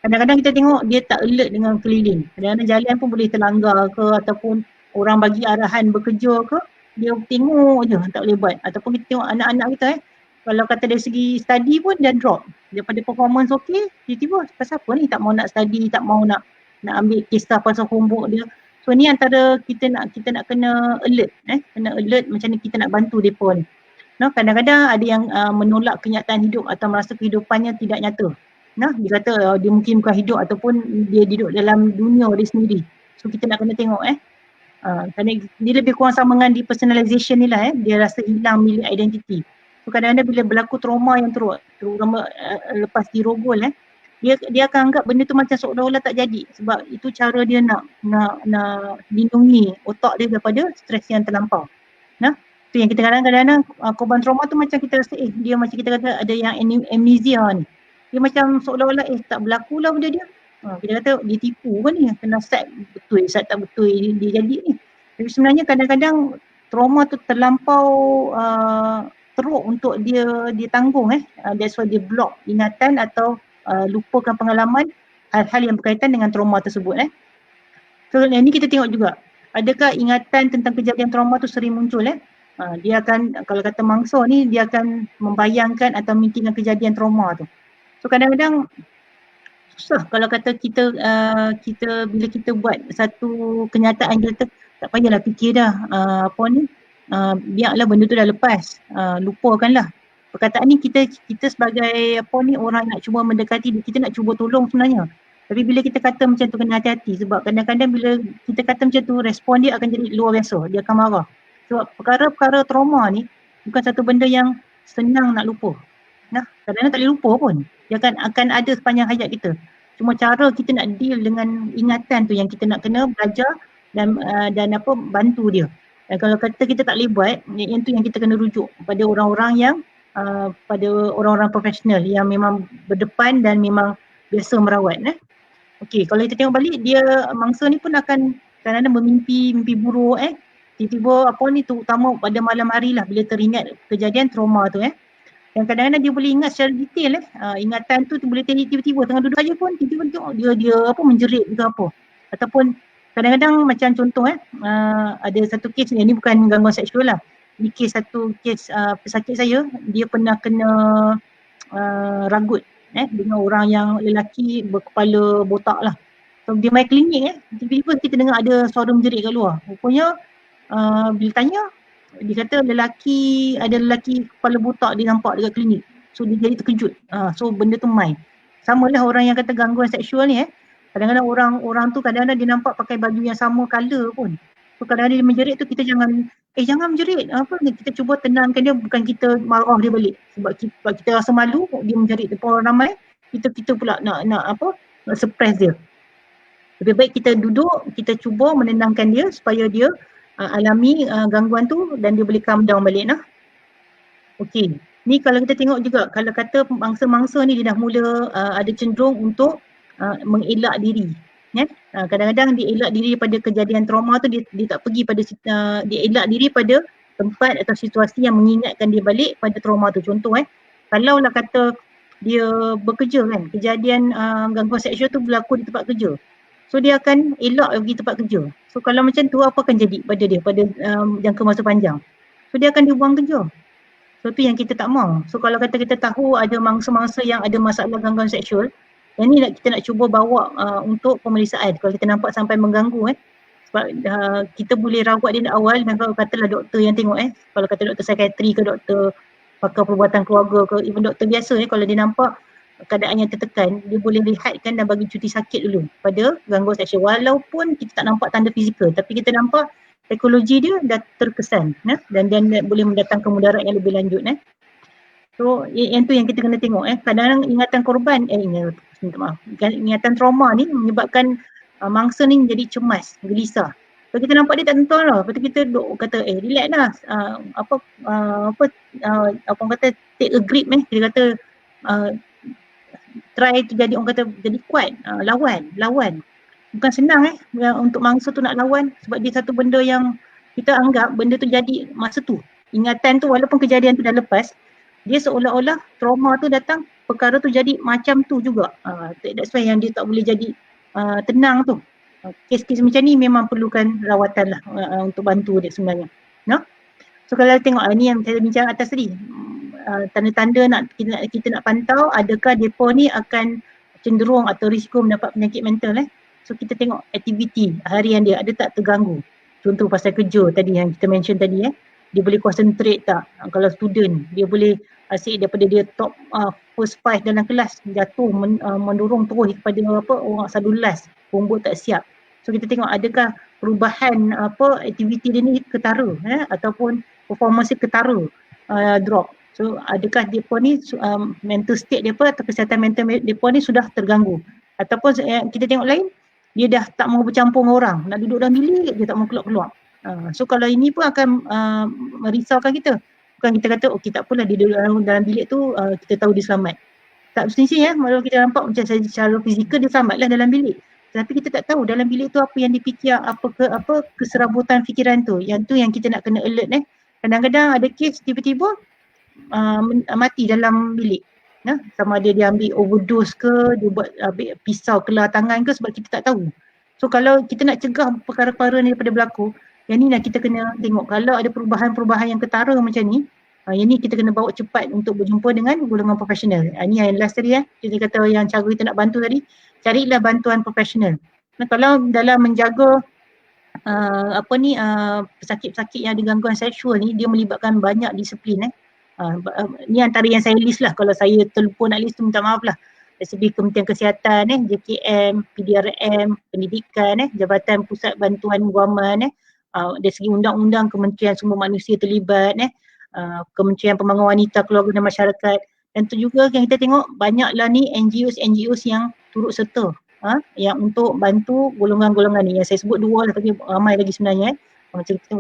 Kadang-kadang kita tengok dia tak alert dengan keliling. Kadang-kadang jalan pun boleh terlanggar ke ataupun orang bagi arahan bekerja ke, dia tengok je tak boleh buat. Ataupun kita tengok anak-anak kita kalau kata dari segi study pun dia drop. Daripada performance okey, tiba-tiba pasal apa ni tak mau nak study, tak mau nak ambil kisah pasal homework dia. So ni antara kita nak kena alert. Kena alert macam ni kita nak bantu mereka ni. Kadang-kadang ada yang menolak kenyataan hidup atau merasa kehidupannya tidak nyata. Dia kata dia mungkin bukan hidup ataupun dia hidup dalam dunia dia sendiri. So kita nak kena tengok Kerana dia lebih kurang sama dengan depersonalization ni lah dia rasa hilang milik identiti. So kadang-kadang bila berlaku trauma yang teruk, terutama lepas dirogol dia akan anggap benda tu macam seolah-olah tak jadi sebab itu cara dia nak lindungi otak dia daripada stres yang terlampau. Tu yang kita kadang-kadang korban trauma tu macam kita rasa dia macam kita kata ada yang amnesia ni. Dia macam seolah-olah tak berlaku lah benda dia. Kita kata dia tipu kan ni, kena set betul, set tak betul dia jadi ni. Tapi sebenarnya kadang-kadang trauma tu terlampau teruk untuk dia tanggung that's why dia block ingatan atau lupakan pengalaman hal-hal yang berkaitan dengan trauma tersebut So yang ni kita tengok juga, adakah ingatan tentang kejadian trauma tu sering muncul dia akan, kalau kata mangsa ni, dia akan membayangkan atau memikirkan kejadian trauma tu. So kadang-kadang susah kalau kata kita bila kita buat satu kenyataan, kita tak payahlah fikir dah biarlah benda tu dah lepas, lupakanlah. Perkataan ni kita sebagai orang nak cuba mendekati, kita nak cuba tolong sebenarnya. Tapi bila kita kata macam tu kena hati-hati sebab kadang-kadang bila kita kata macam tu, respon dia akan jadi luar biasa, dia akan marah. Sebab perkara-perkara trauma ni bukan satu benda yang senang nak lupa. Kadang-kadang tak boleh lupa pun. Dia akan ada sepanjang hayat kita. Cuma cara kita nak deal dengan ingatan tu yang kita nak kena belajar dan bantu dia. Dan kalau kata kita tak boleh buat, yang tu yang kita kena rujuk pada orang-orang yang pada orang-orang profesional yang memang berdepan dan memang biasa merawat. Okey, kalau kita tengok balik, dia mangsa ni pun akan kadang-kadang mimpi buruk tiba-tiba terutama pada malam hari lah bila teringat kejadian trauma tu dan kadang-kadang dia boleh ingat secara detail ingatan tu boleh tiba-tiba tengah duduk aja pun tiba-tiba tengok dia menjerit ke apa. Ataupun kadang-kadang macam contoh ada satu kes ni bukan gangguan seksual lah. Ini satu kes pesakit saya, dia pernah kena ragut dengan orang yang lelaki berkepala botak lah. So dia main klinik tiba-tiba kita dengar ada suara menjerit kat luar. Rupanya bila tanya, dia kata ada lelaki kepala botak dia nampak dekat klinik. So dia jadi terkejut. So benda tu main. Sama lah orang yang kata gangguan seksual ni kadang-kadang orang tu kadang-kadang dia nampak pakai baju yang sama colour pun. So kadang-kadang dia menjerit tu kita jangan menjerit. Kita cuba tenangkan dia, bukan kita marah dia balik. Sebab kita rasa malu dia menjerit depan orang ramai, kita pula nak suppress dia. Lebih baik kita duduk, kita cuba menenangkan dia supaya dia alami gangguan tu dan dia boleh calm down balik Okey, ni kalau kita tengok juga, kalau kata mangsa-mangsa ni dia dah mula ada cenderung untuk mengelak diri. Kadang-kadang dia elak diri pada kejadian trauma tu, dia tak pergi pada dia elak diri pada tempat atau situasi yang mengingatkan dia balik pada trauma tu. Contoh kalau lah kata dia bekerja kejadian gangguan seksual tu berlaku di tempat kerja. So dia akan elak pergi tempat kerja. So kalau macam tu apa akan jadi pada dia pada jangka masa panjang? So dia akan dibuang kerja. So tu yang kita tak mahu. So kalau kata kita tahu ada mangsa-mangsa yang ada masalah gangguan seksual, yang ni kita nak cuba bawa untuk pemeriksaan. Kalau kita nampak sampai mengganggu sebab kita boleh rawat dia dari awal, dan kalau katalah doktor yang tengok kalau kata doktor psikiatri ke doktor pakar perubatan keluarga ke even doktor biasa kalau dia nampak keadaan yang tertekan, dia boleh lihatkan dan bagi cuti sakit dulu pada gangguan seksual. Walaupun kita tak nampak tanda fizikal, tapi kita nampak psikologi dia dah terkesan dan boleh mendatangkan mudarat yang lebih lanjut. So yang tu yang kita kena tengok kadang-kadang ingatan korban ingatan trauma ni menyebabkan mangsa ni menjadi cemas, gelisah. So kita nampak dia tak tentu lah, lepas tu kita kata relax lah, orang kata take a grip kita kata try tu jadi orang kata jadi kuat, lawan. Bukan senang untuk mangsa tu nak lawan sebab dia satu benda yang kita anggap benda tu jadi masa tu. Ingatan tu walaupun kejadian tu dah lepas, dia seolah-olah trauma tu datang, perkara tu jadi macam tu juga. That's why yang dia tak boleh jadi tenang tu. Kes-kes macam ni memang perlukan rawatan lah untuk bantu dia sebenarnya. So kalau tengok ni yang saya bincang atas tadi, tanda-tanda kita nak pantau adakah mereka ni akan cenderung atau risiko mendapat penyakit mental. So kita tengok aktiviti harian dia ada tak terganggu. Contoh pasal kerja tadi yang kita mention tadi dia boleh concentrate tak. Kalau student dia boleh asyik daripada dia top first 5 dalam kelas jatuh mendorong terus kepada orang asal last, homework tak siap. So kita tengok adakah perubahan aktiviti dia ni ketara ataupun performance dia ketara drop. So adakah depa ni mental state depa atau kesihatan mental depa ni sudah terganggu, ataupun kita tengok lain, dia dah tak mau bercampur dengan orang, nak duduk dalam bilik dia tak mau keluar-keluar. So kalau ini pun akan merisaukan kita. Bukan kita kata okey tak apalah dia duduk dalam bilik tu kita tahu dia selamat. Tak mesti kalau kita nampak macam secara fizikal dia selamatlah dalam bilik. Tapi kita tak tahu dalam bilik tu apa yang dipikir, apa keserabutan fikiran tu. Yang tu yang kita nak kena alert Kadang-kadang ada kes tiba-tiba mati dalam bilik. Sama ada dia ambil overdose ke, dia buat ambil pisau kelar tangan ke, sebab kita tak tahu. So kalau kita nak cegah perkara-perkara ni daripada berlaku, yang ni lah kita kena tengok. Kalau ada perubahan-perubahan yang ketara macam ni, yang ni kita kena bawa cepat untuk berjumpa dengan golongan profesional. Ni yang last tadi kita kata yang cara kita nak bantu tadi, carilah bantuan profesional. Kalau dalam menjaga pesakit-pesakit yang ada gangguan seksual ni, dia melibatkan banyak disiplin. Ni antara yang saya list lah. Kalau saya terlupa nak list tu, minta maaf lah. Dari segi Kementerian Kesihatan, JKM, PDRM, Pendidikan, Jabatan Pusat Bantuan Guaman, dari segi undang-undang Kementerian Sumber Manusia terlibat, Kementerian Pembangunan Wanita, Keluarga dan Masyarakat. Dan tu juga yang kita tengok banyaklah ni NGOs yang turut serta yang untuk bantu golongan-golongan ni. Yang saya sebut dua lah, tapi ramai lagi sebenarnya. Macam kita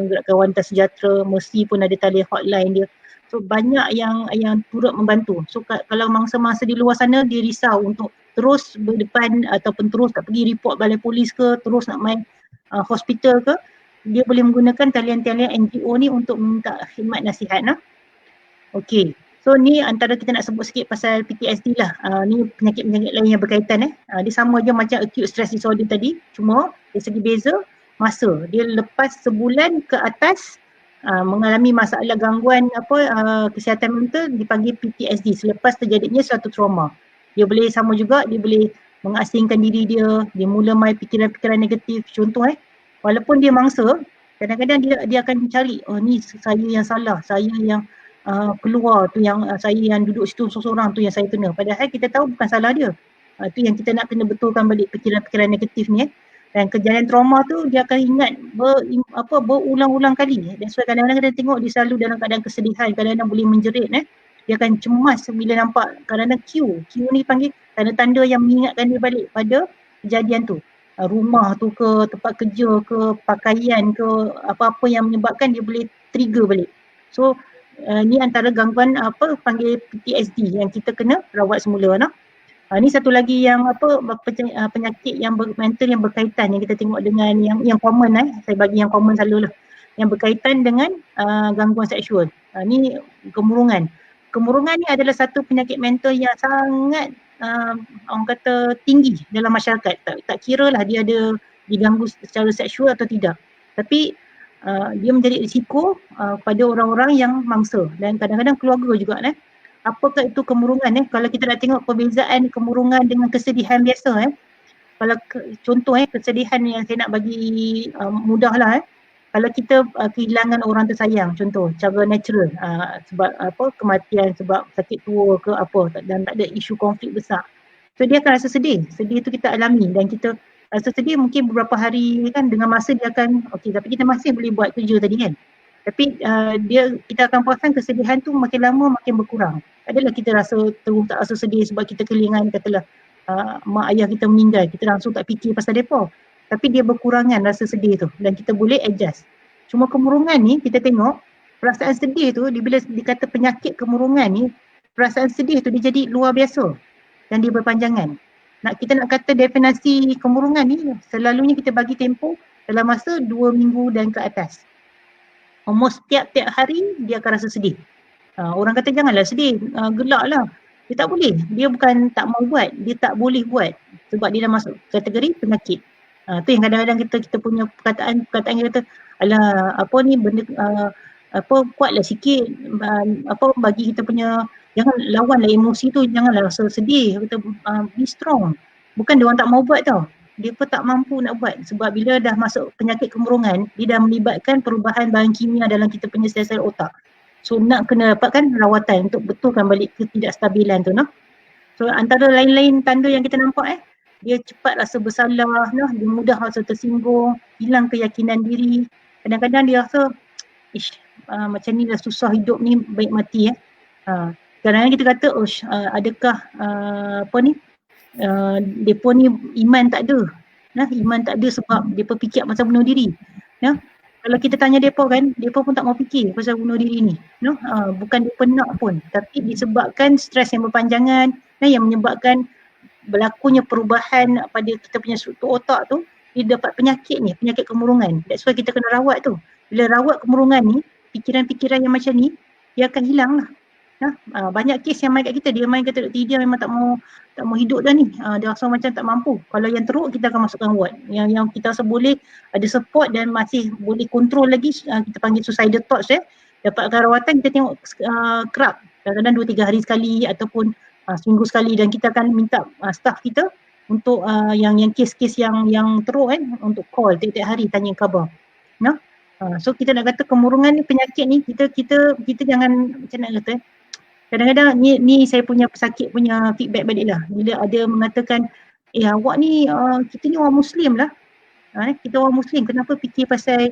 Gerakan Wanita Sejahtera, Mercy pun ada talian hotline dia. So banyak yang turut membantu. So kalau mangsa-mangsa di luar sana dia risau untuk terus berdepan ataupun terus tak pergi report balai polis ke, terus nak main hospital ke, dia boleh menggunakan talian-talian NGO ni untuk minta khidmat nasihat. Okey. So ni antara kita nak sebut sikit pasal PTSD lah. Ni penyakit-penyakit lain yang berkaitan. Dia sama je macam acute stress disorder tadi, cuma dari segi beza masa. Dia lepas sebulan ke atas mengalami masalah gangguan kesihatan mental dipanggil PTSD selepas terjadinya suatu trauma. Dia boleh sama juga, dia boleh mengasingkan diri dia mula main fikiran-fikiran negatif. Contoh walaupun dia mangsa, kadang-kadang dia akan cari, ni saya yang salah, saya yang keluar tu, yang saya yang duduk situ seorang tu yang saya kena. Padahal kita tahu bukan salah dia. Tu yang kita nak kena betulkan balik fikiran-fikiran negatif ni. Dan kejadian trauma tu dia akan ingat berulang-ulang kali. Dan sebab kadang-kadang kita tengok dia selalu dalam keadaan kesedihan, kadang-kadang boleh menjerit. Dia akan cemas bila nampak kadang-kadang Q ni panggil tanda-tanda yang mengingatkan dia balik pada kejadian tu. Rumah tu ke, tempat kerja ke, pakaian ke, apa-apa yang menyebabkan dia boleh trigger balik. So ni antara gangguan panggil PTSD yang kita kena rawat semula. Ni satu lagi yang penyakit yang mental yang berkaitan yang kita tengok dengan yang common. Saya bagi yang common selalu lah, yang berkaitan dengan gangguan seksual. Ni kemurungan. Kemurungan ni adalah satu penyakit mental yang sangat orang kata tinggi dalam masyarakat. Tak kira lah dia ada diganggu secara seksual atau tidak. Tapi dia menjadi risiko pada orang-orang yang mangsa dan kadang-kadang keluarga juga. Apakah itu kemurungan? Kalau kita nak tengok perbezaan kemurungan dengan kesedihan biasa. Kalau contoh kesedihan yang saya nak bagi mudah lah. Kalau kita kehilangan orang tersayang, contoh cara natural, sebab kematian, sebab sakit tua ke apa, dan tak ada isu konflik besar. So dia akan rasa sedih. Sedih tu kita alami dan kita rasa sedih mungkin beberapa hari kan, dengan masa dia akan okey, tapi kita masih boleh buat kerja tadi kan. Tapi kita akan perasan kesedihan tu makin lama makin berkurang. Adalah kita rasa terus tak rasa sedih sebab kita kehilangan katalah mak ayah kita meninggal, kita langsung tak fikir pasal depa. Tapi dia berkurangan rasa sedih tu dan kita boleh adjust. Cuma kemurungan ni kita tengok perasaan sedih tu bila dikata penyakit kemurungan ni, perasaan sedih tu dia jadi luar biasa dan dia berpanjangan. Kita nak kata definisi kemurungan ni selalunya kita bagi tempoh dalam masa 2 minggu dan ke atas. Almost tiap-tiap hari dia akan rasa sedih. Orang kata janganlah sedih, gelaklah. Dia tak boleh. Dia bukan tak mau buat, dia tak boleh buat sebab dia dah masuk kategori penyakit. Tu yang kadang-kadang kita punya perkataan kita kata, alah apa ni benda kuatlah sikit, bagi kita punya, jangan lawanlah emosi tu, janganlah rasa sedih, kita be strong. Bukan dia orang tak mau buat tau. Dia pun tak mampu nak buat sebab bila dah masuk penyakit kemurungan, dia dah melibatkan perubahan bahan kimia dalam kita punya sel-sel otak. So nak kena dapatkan rawatan untuk betulkan balik ketidakstabilan tu. So antara lain-lain tanda yang kita nampak dia cepat rasa bersalah, nah, dia mudah rasa tersinggung, hilang keyakinan diri. Kadang-kadang dia rasa, macam ni dah susah hidup ni, baik mati kadang-kadang kita kata, adakah apa ni, mereka ni iman tak ada. Nah, iman tak ada sebab mereka fikir pasal bunuh diri. Nah, kalau kita tanya mereka kan, mereka pun tak mau fikir pasal bunuh diri ni. No? Bukan mereka nak pun, tapi disebabkan stres yang berpanjangan, yang menyebabkan berlakunya perubahan pada kita punya struktur otak tu, dia dapat penyakit ni, penyakit kemurungan. That's why kita kena rawat tu. Bila rawat kemurungan ni, pikiran-pikiran yang macam ni, dia akan hilang lah. Banyak kes yang main kat kita, dia main kata dia memang tak mau hidup dah ni, dia rasa macam tak mampu. Kalau yang teruk kita akan masukkan ward, yang kita rasa boleh ada support dan masih boleh kontrol lagi, kita panggil suicidal thoughts dapatkan rawatan, kita tengok kerap, kadang-kadang 2-3 hari sekali ataupun seminggu sekali, dan kita akan minta staff kita untuk yang kes-kes yang teruk untuk call tiap-tiap hari tanya khabar. So kita nak kata kemurungan ni, penyakit ni, kita jangan macam nak kata, kadang-kadang ni saya punya pesakit punya feedback balik lah. Bila ada mengatakan, awak ni, kita ni orang Muslim lah. Kita orang Muslim, kenapa fikir pasal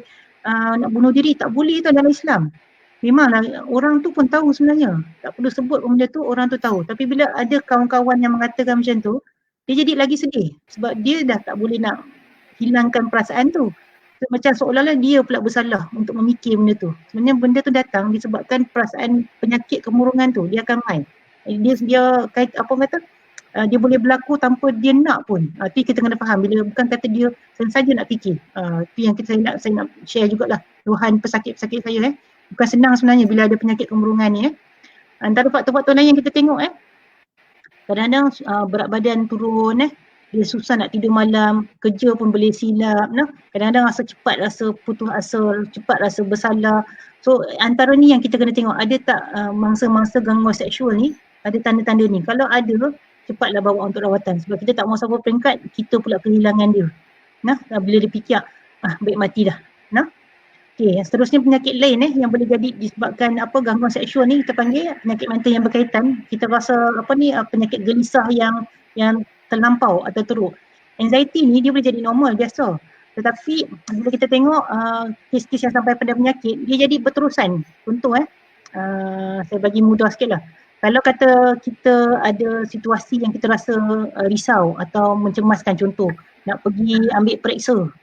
nak bunuh diri? Tak boleh tau dalam Islam. Memanglah orang tu pun tahu sebenarnya. Tak perlu sebut benda tu, orang tu tahu. Tapi bila ada kawan-kawan yang mengatakan macam tu, dia jadi lagi sedih. Sebab dia dah tak boleh nak hilangkan perasaan tu. So, macam seolah-olah dia pula bersalah untuk memikir benda tu. Sebenarnya benda tu datang disebabkan perasaan penyakit kemurungan tu, dia akan main. Dia kait apa kata, dia boleh berlaku tanpa dia nak pun. Itu kita kena faham, bila bukan kata dia saja nak fikir. Itu yang saya nak share jugalah keluhan pesakit-pesakit saya. Bukan senang sebenarnya bila ada penyakit kemurungan ni. Antara faktor-faktor lain yang kita tengok, kadang-kadang berat badan turun, dia susah nak tidur malam, kerja pun boleh silap, kadang-kadang rasa putus asa, cepat rasa bersalah. So antara ni yang kita kena tengok, ada tak mangsa-mangsa gangguan seksual ni, ada tanda-tanda ni. Kalau ada, cepatlah bawa untuk rawatan, sebab kita tak mahu sampai peringkat kita pula kehilangan dia. Bila dia fikir, baik mati dah. Okay, seterusnya penyakit lain yang boleh jadi disebabkan gangguan seksual ni, kita panggil penyakit mental yang berkaitan. Kita rasa penyakit gelisah yang terlampau atau teruk. Anxiety ni dia boleh jadi normal, biasa. Tetapi bila kita tengok kes-kes yang sampai pada penyakit, dia jadi berterusan. Contoh saya bagi mudah sikit lah. Kalau kata kita ada situasi yang kita rasa risau atau mencemaskan, contoh nak pergi ambil periksa.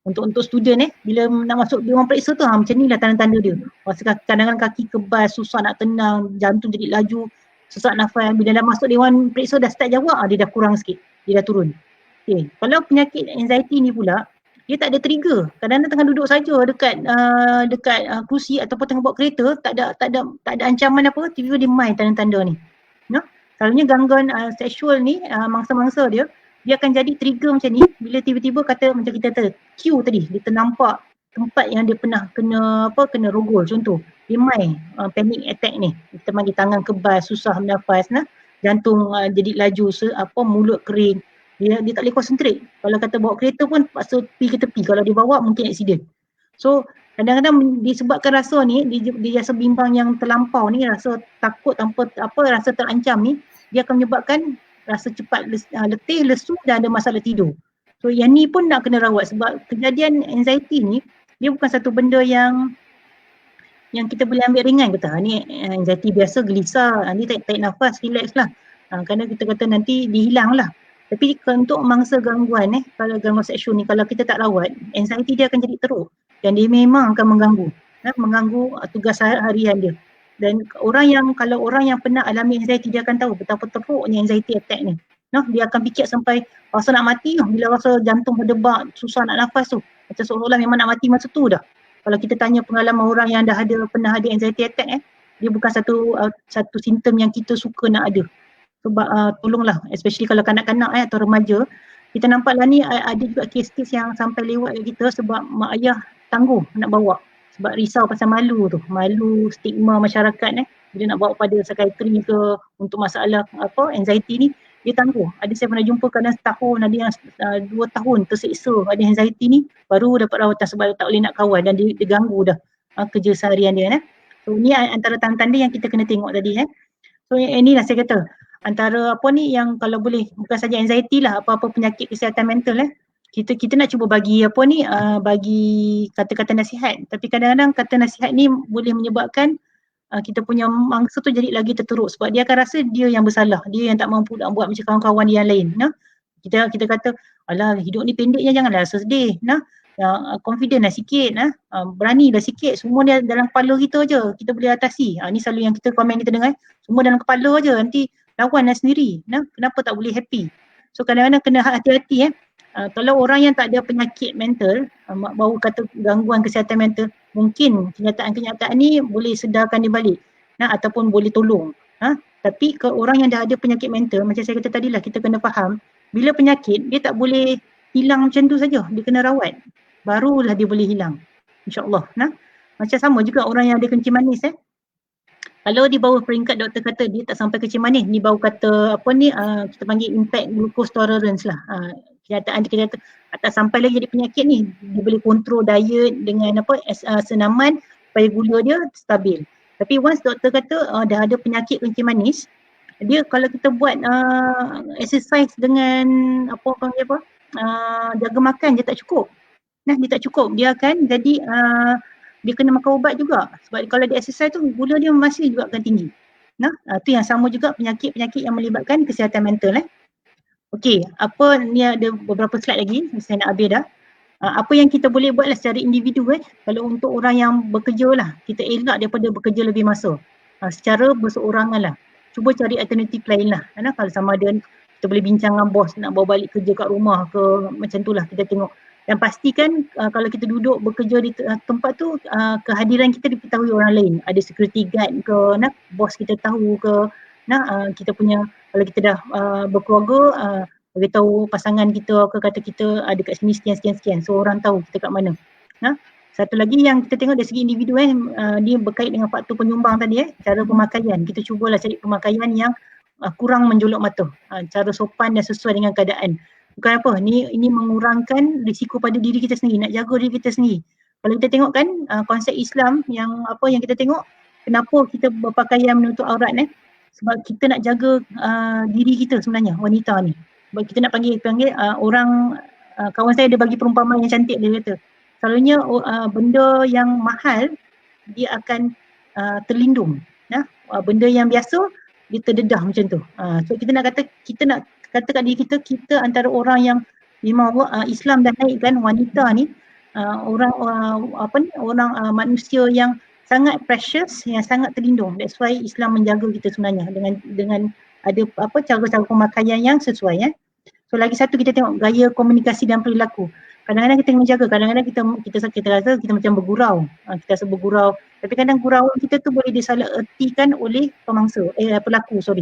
Untuk student bila nak masuk dia orang periksa tu, macam ni lah tanda-tanda dia. Kadang-kadang kaki kebas, susah nak tenang, jantung jadi laju, sesak nafas. Bila dah masuk dewan periksa dah start jawab, dia dah kurang sikit, dia dah turun. Okay. Kalau penyakit anxiety ni pula, dia tak ada trigger. Kadang-kadang tengah duduk saja dekat kerusi ataupun tengah bawa kereta, tak ada ancaman apa, tiba-tiba dia main tanda-tanda ni. Selalunya gangguan seksual ni, mangsa-mangsa dia akan jadi trigger macam ni bila tiba-tiba kata macam kita kata Q tadi, dia ternampak tempat yang dia pernah kena rogol, contoh dia main panic attack ni, kita panggil tangan kebas, susah bernafas, jantung jadi laju, mulut kering, dia tak boleh concentrate. Kalau kata bawa kereta pun paksa pergi ke tepi, kalau dia bawa mungkin accident. So kadang-kadang disebabkan rasa ni, dia rasa bimbang yang terlampau ni, rasa takut tanpa rasa terancam ni, dia akan menyebabkan rasa cepat letih, lesu dan ada masalah tidur. So yang ni pun nak kena rawat, sebab kejadian anxiety ni dia bukan satu benda yang kita boleh ambil ringan, kata ni anxiety biasa, gelisah, ni tarik nafas, relax lah. Kerana kita kata nanti dihilang lah. Tapi untuk mangsa gangguan kalau gangguan seksual ni, kalau kita tak rawat, anxiety dia akan jadi teruk dan dia memang akan mengganggu tugas harian dia. Dan kalau orang yang pernah alami anxiety, dia akan tahu betapa teruknya anxiety attack ni. Dia akan fikir sampai rasa nak mati, bila rasa jantung berdebar, susah nak nafas tu, macam seolah-olah memang nak mati masa tu dah. Kalau kita tanya pengalaman orang yang pernah ada anxiety attack, dia bukan satu simptom yang kita suka nak ada. Sebab tolonglah, especially kalau kanak-kanak atau remaja, kita nampaklah ni ada juga kes-kes yang sampai lewat kat kita sebab mak ayah tangguh nak bawa. Sebab risau pasal malu tu, malu, stigma masyarakat bila nak bawa pada psikiatri ke untuk masalah anxiety ni, dia tangguh. Saya pernah jumpa kadang setahun, ada yang 2 tahun tersiksa ada anxiety ni, baru dapat rawatan sebab tak boleh nak kawal dan dia ganggu dah kerja seharian dia. So ni antara tanda-tanda yang kita kena tengok tadi. So inilah saya kata, antara apa ni yang kalau boleh bukan saja anxiety lah, apa-apa penyakit kesihatan mental kita nak cuba bagi apa ni bagi kata-kata nasihat, tapi kadang-kadang kata nasihat ni boleh menyebabkan kita punya mangsa tu jadi lagi terteruk sebab dia akan rasa dia yang bersalah, dia yang tak mampu nak buat macam kawan-kawan dia yang lain. Nah, kita kata alah hidup ni pendeknya, janganlah rasa sedih. Nah, confident lah sikit, berani lah sikit, semua dia dalam kepala kita je, kita boleh atasi. Ni selalu yang kita komen kita dengar, semua dalam kepala je, nanti lawan lah sendiri. Nah, kenapa tak boleh happy? So kadang-kadang kena hati-hati kalau orang yang tak ada penyakit mental, baru kata gangguan kesihatan mental, mungkin kenyataan-kenyataan ni boleh sedarkan dia balik ataupun boleh tolong. Tapi ke orang yang dah ada penyakit mental, macam saya kata tadi lah, kita kena faham bila penyakit dia tak boleh hilang macam tu saja, dia kena rawat, barulah dia boleh hilang, insyaAllah. Macam sama juga orang yang ada kencing manis kalau di bawah peringkat doktor kata dia tak sampai kencing manis, ni baru kata apa ni kita panggil impact glucose tolerance lah. Kenyataan dia kata tak sampai lagi jadi penyakit ni, dia boleh kontrol diet dengan senaman supaya gula dia stabil. Tapi once doktor kata dah ada penyakit kencing manis, dia kalau kita buat exercise dengan jaga makan dia tak cukup. Dia tak cukup, dia akan jadi dia kena makan ubat juga sebab kalau dia exercise tu gula dia masih juga akan tinggi. Tu yang sama juga penyakit-penyakit yang melibatkan kesihatan mental. Okey, ni ada beberapa slide lagi, saya nak habis dah. Apa yang kita boleh buat lah secara individu kalau untuk orang yang bekerja lah, kita elak daripada bekerja lebih masa. Secara berseorangan lah. Cuba cari alternatif lain lah. Kalau sama ada kita boleh bincang dengan bos nak bawa balik kerja kat rumah ke, macam tu lah kita tengok. Dan pastikan kalau kita duduk bekerja di tempat tu, kehadiran kita diketahui orang lain. Ada security guard ke, bos kita tahu ke, kita punya, kalau kita dah berkeluarga, beritahu pasangan kita ke kata kita ada kat sini sekian-sekian. So orang tahu kita kat mana. Satu lagi yang kita tengok dari segi individu dia berkait dengan faktor penyumbang tadi cara pemakaian. Kita cubalah cari pemakaian yang kurang menjolok mata. Cara sopan dan sesuai dengan keadaan. Bukan apa, ini mengurangkan risiko pada diri kita sendiri, nak jaga diri kita sendiri. Kalau kita tengok kan konsep Islam yang kita tengok, kenapa kita berpakaian menutup aurat sebab kita nak jaga diri kita sebenarnya, wanita ni. Sebab kita nak panggil orang, kawan saya dia bagi perumpamaan yang cantik, dia kata selalunya benda yang mahal dia akan terlindung. Benda yang biasa dia terdedah macam tu. So kita nak kata kat diri kita antara orang yang memang Allah Islam dah naikkan wanita ni orang manusia yang sangat precious, yang sangat terlindung. That's why Islam menjaga kita sebenarnya dengan ada cara-cara pemakaian yang sesuai. So lagi satu kita tengok gaya komunikasi dan perilaku. Kadang-kadang kita menjaga, kadang-kadang kita rasa kita macam bergurau. Kita rasa bergurau, tapi kadang gurauan kita tu boleh disalah ertikan oleh pelaku. So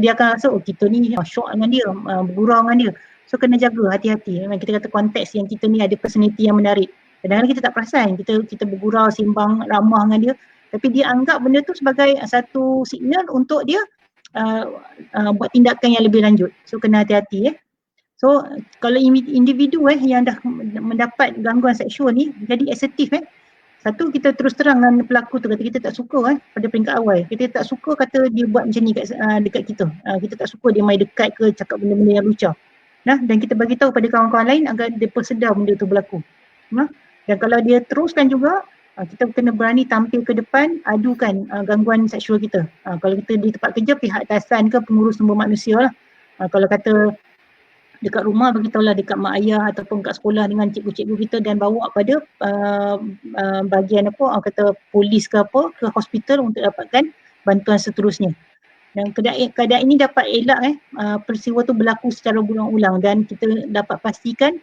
dia akan rasa kita ni syok dengan dia, bergurau dengan dia. So kena jaga, hati-hati. Memang kita kata konteks yang kita ni ada personality yang menarik. Kadang-kadang kita tak perasan, kita bergurau, simbang, ramah dengan dia. Tapi dia anggap benda tu sebagai satu signal untuk dia buat tindakan yang lebih lanjut. So kena hati-hati So kalau individu yang dah mendapat gangguan seksual ni jadi asertif satu, kita terus terang dengan pelaku tu, kata kita tak suka pada peringkat awal. Kita tak suka kata dia buat macam ni dekat kita. Kita tak suka dia main dekat ke cakap benda-benda yang lucah. Dan kita bagi tahu pada kawan-kawan lain agar dia persedar benda tu berlaku. Dan kalau dia teruskan juga, kita kena berani tampil ke depan, adukan gangguan seksual kita. Kalau kita di tempat kerja, pihak atasan ke pengurus sumber manusia lah. Kalau kata dekat rumah, beritahulah dekat mak ayah ataupun kat sekolah dengan cikgu-cikgu kita dan bawa pada bahagian kata polis ke ke hospital untuk dapatkan bantuan seterusnya. Dan keadaan ini dapat elak peristiwa tu berlaku secara berulang-ulang dan kita dapat pastikan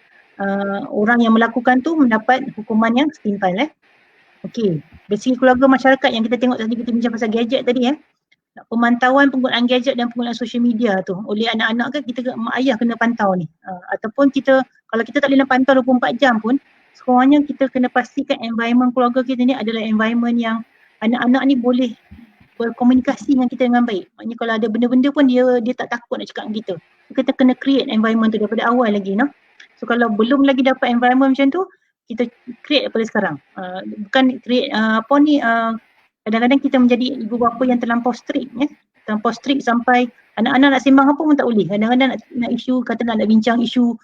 orang yang melakukan tu mendapat hukuman yang setimpal. Okey, dari segi keluarga masyarakat yang kita tengok tadi, kita bincang pasal gadget tadi pemantauan penggunaan gadget dan penggunaan social media tu oleh anak-anak kan, kita mak ayah kena pantau ni. Ataupun kalau kita tak boleh pantau 24 jam pun, sekurang-kurangnya kita kena pastikan environment keluarga kita ni adalah environment yang anak-anak ni boleh berkomunikasi dengan kita dengan baik. Maknanya kalau ada benda-benda pun dia tak takut nak cakap dengan kita. So, kita kena create environment tu daripada awal lagi. So kalau belum lagi dapat environment macam tu, kita create daripada sekarang. Bukan create kadang-kadang kita menjadi ibu bapa yang terlampau strict terlampau strict sampai anak-anak nak sembang apa pun tak boleh. Kadang-kadang nak isu, kata nak bincang isu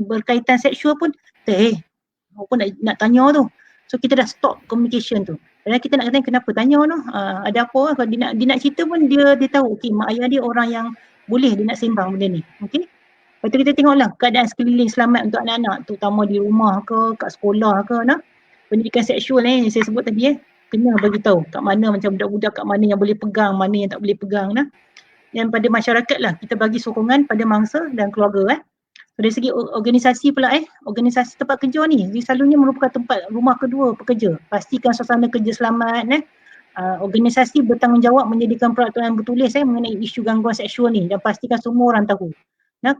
berkaitan seksual pun, apa nak tanya tu. So kita dah stop communication tu. Kadang kita nak kata kenapa tanya tu, ada apa, kalau dia nak cerita pun dia tahu, okay, mak ayah dia orang yang boleh dia nak sembang benda ni. Okay. Lepas tu kita tengoklah keadaan sekeliling selamat untuk anak-anak, terutama di rumah ke, kat sekolah ke, pendidikan seksual yang saya sebut tadi kena bagi tahu kat mana macam budak-budak kat mana yang boleh pegang, mana yang tak boleh pegang Dan pada masyarakat lah kita bagi sokongan pada mangsa dan keluarga Dari segi organisasi pula organisasi tempat kerja ni dia selalunya merupakan tempat rumah kedua pekerja. Pastikan suasana kerja selamat organisasi bertanggungjawab menyediakan peraturan bertulis mengenai isu gangguan seksual ni dan pastikan semua orang tahu.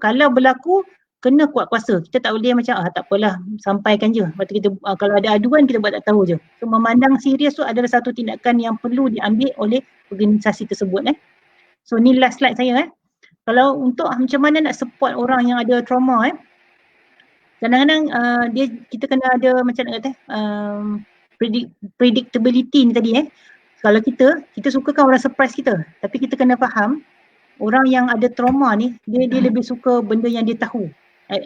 Kalau berlaku kena kuat kuasa. Kita tak boleh macam tak apalah sampaikan je. Lepas tu kita kalau ada aduan kita buat tak tahu je. So memandang serius tu adalah satu tindakan yang perlu diambil oleh organisasi tersebut So ni last slide saya Kalau untuk macam mana nak support orang yang ada trauma kadang-kadang kita kena ada macam nak kata predictability ni tadi Kalau kita sukakan orang surprise kita, tapi kita kena faham orang yang ada trauma ni dia lebih suka benda yang dia tahu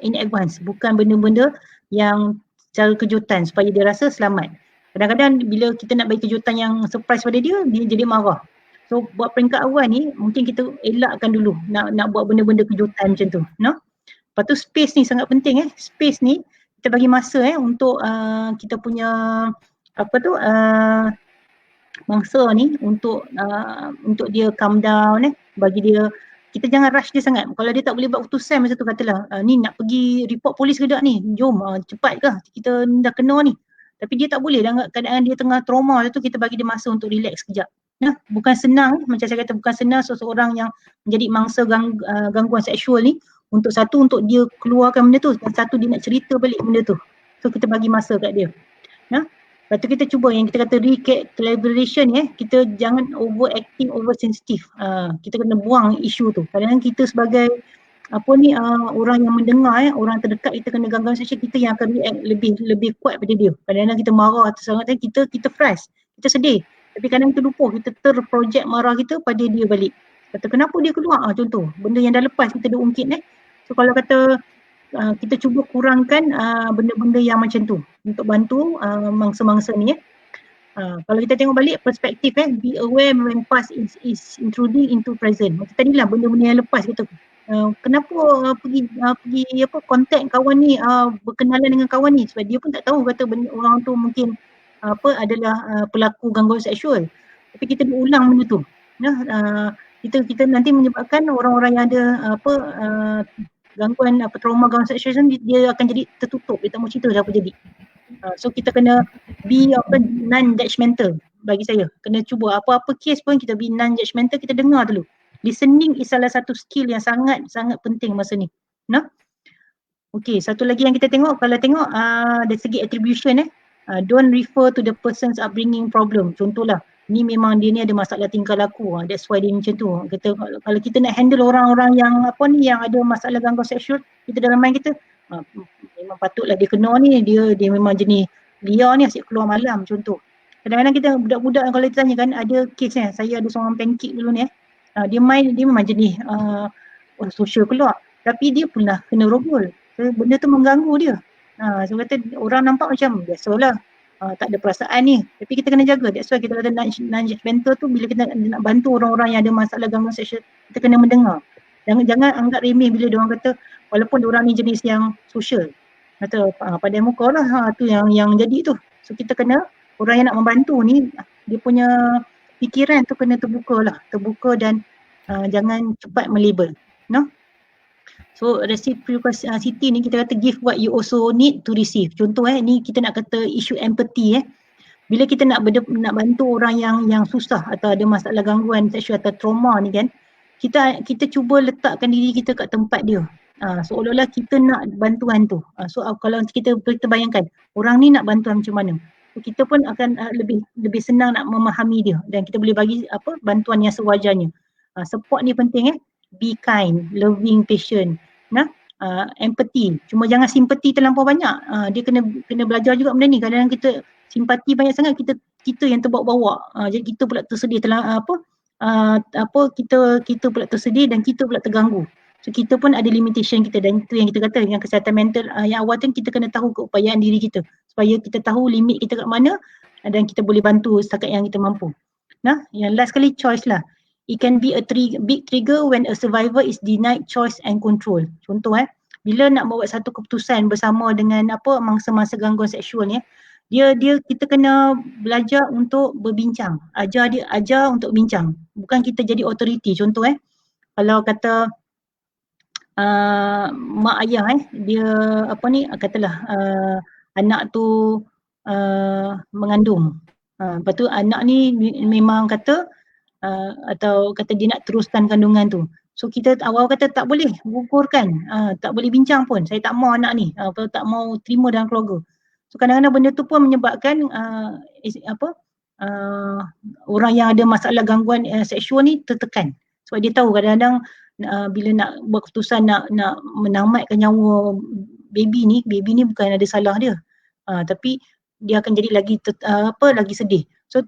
in advance, bukan benda-benda yang secara kejutan supaya dia rasa selamat. Kadang-kadang bila kita nak bagi kejutan yang surprise pada dia jadi marah. So buat peringkat awal ni mungkin kita elakkan dulu nak buat benda-benda kejutan macam tu. Lepas tu space ni sangat penting Space ni kita bagi masa untuk kita punya mangsa ni untuk dia calm down bagi dia, kita jangan rush dia sangat. Kalau dia tak boleh buat keputusan masa tu katalah ni nak pergi report polis ke tak ni, jom cepat ke kita dah kena ni. Tapi dia tak boleh dalam keadaan dia tengah trauma tu, kita bagi dia masa untuk relax sekejap. Bukan senang macam saya kata, bukan senang seseorang yang menjadi mangsa gangguan seksual ni untuk dia keluarkan benda tu, dan satu dia nak cerita balik benda tu. So kita bagi masa kat dia. Lepas tu kita cuba yang kita kata recalibration kita jangan overacting, oversensitive. Kita kena buang isu tu. Kadang-kadang kita sebagai orang yang mendengar orang terdekat kita kena gangguan seksual, kita yang akan react lebih kuat pada dia. Kadang-kadang kita marah sangat, kita frust, kita sedih. Tapi kadang kita lupa, kita terprojek marah kita pada dia balik. Kata kenapa dia keluar? Contoh, benda yang dah lepas kita dah ungkit So kalau kata kita cuba kurangkan benda-benda yang macam tu untuk bantu mangsa-mangsa ni kalau kita tengok balik perspektif be aware when past is intruding into present. Macam tadilah benda-benda yang lepas kita kenapa pergi contact kawan ni, berkenalan dengan kawan ni, sebab dia pun tak tahu kata orang tu mungkin adalah pelaku gangguan seksual. Tapi kita diulang benda tu. Kita nanti menyebabkan orang-orang yang ada gangguan trauma gangguan seksual dia akan jadi tertutup, dia tak mau cerita dah apa jadi. So kita kena be non-judgmental bagi saya. Kena cuba apa-apa kes pun kita be non-judgmental, kita dengar dulu. Listening is salah satu skill yang sangat-sangat penting masa ni. Okay, satu lagi yang kita tengok, kalau tengok dari segi attribution don't refer to the person's upbringing problem. Contohlah, ni memang dia ni ada masalah tingkah laku, that's why dia macam tu. Kalau kita nak handle orang-orang yang yang ada masalah gangguan seksual, kita dalam mind kita memang patutlah dia kena ni, dia memang jenis liar ni, asyik keluar malam contoh. Kadang-kadang kita budak-budak kalau ditanya kan, ada kes saya ada seorang pancake dulu ni dia memang jenis social keluar, tapi dia pernah kena rogol. So, benda tu mengganggu dia. So kata orang nampak macam biasalah, tak ada perasaan ni, tapi kita kena jaga. That's why kita kata non-judgmental tu, bila kita nak bantu orang-orang yang ada masalah gangguan seksual, kita kena mendengar. Jangan anggap remeh bila diorang kata walaupun diorang ni jenis yang social, kata pada muka lah tu yang jadi tu. So kita kena, orang yang nak membantu ni dia punya fikiran tu kena terbuka dan jangan cepat melabel. So reciprocity ni kita kata give what you also need to receive. Contoh ni kita nak kata isu empathy bila kita nak bantu orang yang susah atau ada masalah gangguan seksual atau trauma ni kan, kita cuba letakkan diri kita kat tempat dia. Seolah-olah kita nak bantuan tu. So kalau kita bayangkan orang ni nak bantuan macam mana, so, kita pun akan lebih senang nak memahami dia dan kita boleh bagi bantuan yang sewajarnya. Support ni penting be kind, loving, patient, empathy. Cuma jangan simpati terlampau banyak. Dia kena belajar juga benda ni. Kadang-kadang kita simpati banyak sangat, kita yang terbawa-bawa. Jadi kita pula tersedih kita pula tersedih dan kita pula terganggu. So kita pun ada limitation kita, dan itu yang kita kata yang kesihatan mental yang awal tu kita kena tahu keupayaan diri kita supaya kita tahu limit kita kat mana dan kita boleh bantu setakat yang kita mampu. Nah, yang last kali choice lah. It can be a big trigger when a survivor is denied choice and control. Contoh bila nak buat satu keputusan bersama dengan mangsa-mangsa gangguan seksual ni, kita kena belajar untuk berbincang. Ajar untuk bincang. Bukan kita jadi authority. Contoh kalau kata mak ayah dia katalah anak tu mengandung. Lepas tu anak ni memang kata atau kata dia nak teruskan kandungan tu. So kita awal kata tak boleh gugurkan, tak boleh bincang pun. Saya tak mau anak ni, tak mau terima dalam keluarga. So kadang-kadang benda tu pun menyebabkan orang yang ada masalah gangguan seksual ni tertekan. Sebab dia tahu kadang-kadang bila nak buat keputusan nak menamatkan nyawa baby ni bukan ada salah dia. Tapi dia akan jadi lagi lagi sedih. So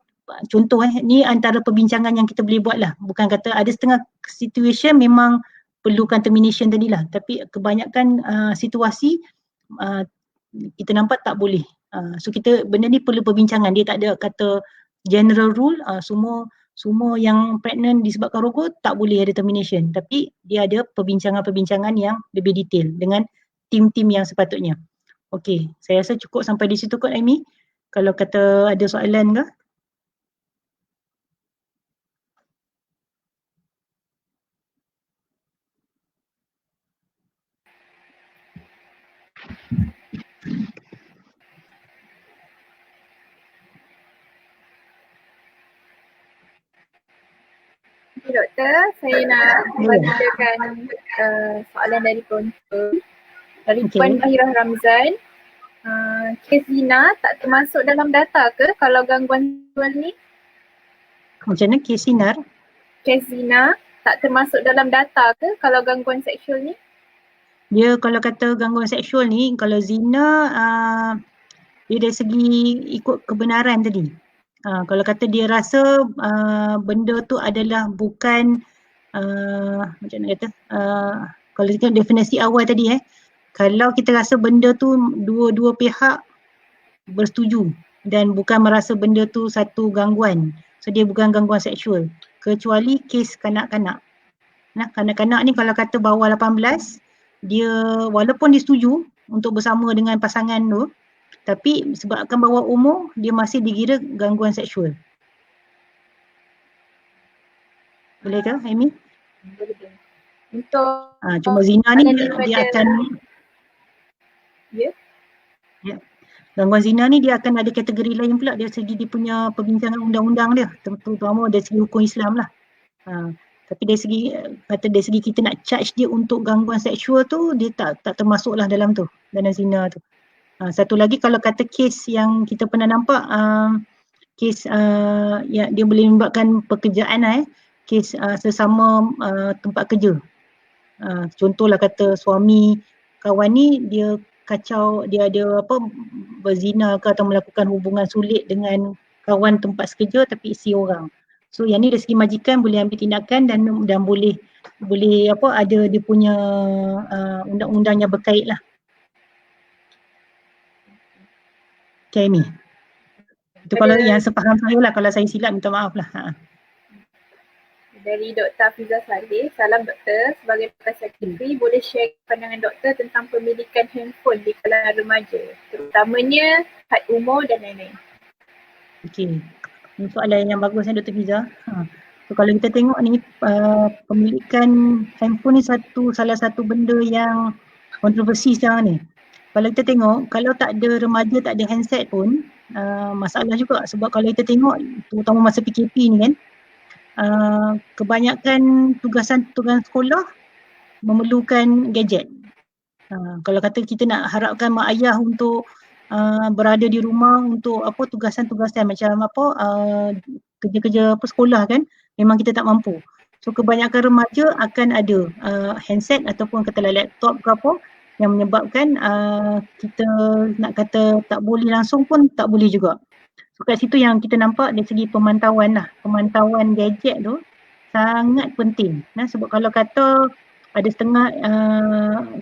contoh ni antara perbincangan yang kita boleh buat lah. Bukan kata ada setengah situation memang perlukan termination tadilah, tapi kebanyakan situasi kita nampak tak boleh. So kita benda ni perlu perbincangan. Dia tak ada kata general rule semua yang pregnant disebabkan rogol tak boleh ada termination, tapi dia ada perbincangan-perbincangan yang lebih detail dengan tim-tim yang sepatutnya. Okey, saya rasa cukup sampai di situ kot Amy. Kalau kata ada soalan ke? Okay, Doktor, saya nak bacakan soalan dari penonton. Dari Puan Bahirah Ramzan. Kes zina tak termasuk dalam data ke kalau gangguan seksual ni? Macam mana kes zina? Kes zina tak termasuk dalam data ke kalau gangguan seksual ni? Dia kalau kata gangguan seksual ni, kalau zina dia dari segi ikut kebenaran tadi. Kalau kata dia rasa benda tu adalah bukan macam mana kata, kalau kita definisi awal tadi kalau kita rasa benda tu dua pihak bersetuju dan bukan merasa benda tu satu gangguan, so dia bukan gangguan seksual, kecuali kes kanak-kanak. Nah, kanak-kanak ni kalau kata bawah 18, dia walaupun dia setuju untuk bersama dengan pasangan tu, tapi sebabkan bawah umur, dia masih dikira gangguan seksual. Boleh ke, Amy? Boleh. Untuk cuma zina ni dia akan gangguan zina ni dia akan ada kategori lain pula dari segi dia punya perbincangan undang-undang dia, terutama dari segi hukum Islam lah. Tapi dari segi kita nak charge dia untuk gangguan seksual tu, dia tak termasuklah dalam zina tu. Satu lagi kalau kata kes yang kita pernah nampak, kes yang dia boleh menyebabkan pekerjaan kes sesama tempat kerja. Contohlah kata suami kawan ni dia kacau, dia ada berzina ke atau melakukan hubungan sulit dengan kawan tempat sekerja tapi isi orang. So yang ni dari segi majikan boleh ambil tindakan dan boleh ada dia punya undang-undang yang berkait lah. Okay, Amy. Itu kalau yang sepaham saya lah, kalau saya silap minta maaf lah. Dari Dr. Hafizah Saleh, salam doktor. Sebagai pakar sekretari, boleh share pandangan doktor tentang pemilikan handphone di kalangan remaja, terutamanya had umur dan lain-lain. Okey, ini soalan yang bagus Dr. Hafizah. So kalau kita tengok ni, pemilikan handphone ni salah satu benda yang kontroversi sekarang ni. Kalau kita tengok, kalau tak ada remaja, tak ada handset pun, masalah juga. Sebab kalau kita tengok, terutama masa PKP ni kan, kebanyakan tugasan sekolah memerlukan gadget. Kalau kata kita nak harapkan mak ayah untuk berada di rumah untuk tugasan-tugasan macam kerja-kerja sekolah kan, memang kita tak mampu. So kebanyakan remaja akan ada handset ataupun katalah laptop ke apa yang menyebabkan kita nak kata tak boleh langsung pun tak boleh juga. So kat situ yang kita nampak dari segi pemantauan gadget tu, sangat penting. Sebab kalau kata ada setengah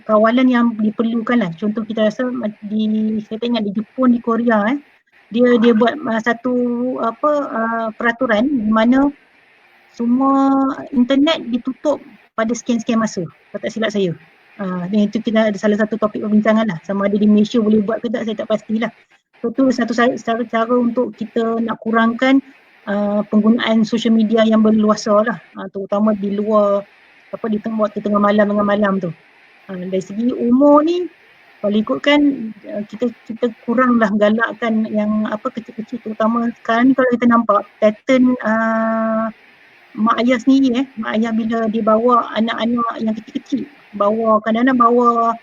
kawalan yang diperlukan lah. Contoh kita rasa saya tengok di Jepun, di Korea dia buat satu peraturan di mana semua internet ditutup pada sekian-sekian masa. Kalau tak silap saya. Dan itu kita ada salah satu topik perbincangan lah. Sama ada di Malaysia boleh buat ke tak, saya tak pastilah. So tu satu cara untuk kita nak kurangkan penggunaan social media yang berluasa lah. Terutama di luar di tengah malam dengan malam tu. Dari segi umur ni kalau ikutkan kita kuranglah galakkan yang kecil-kecil, terutama sekarang ni kalau kita nampak pattern mak ayah sendiri mak ayah bila dia bawa anak-anak yang kecil-kecil, kadang-kadang bawa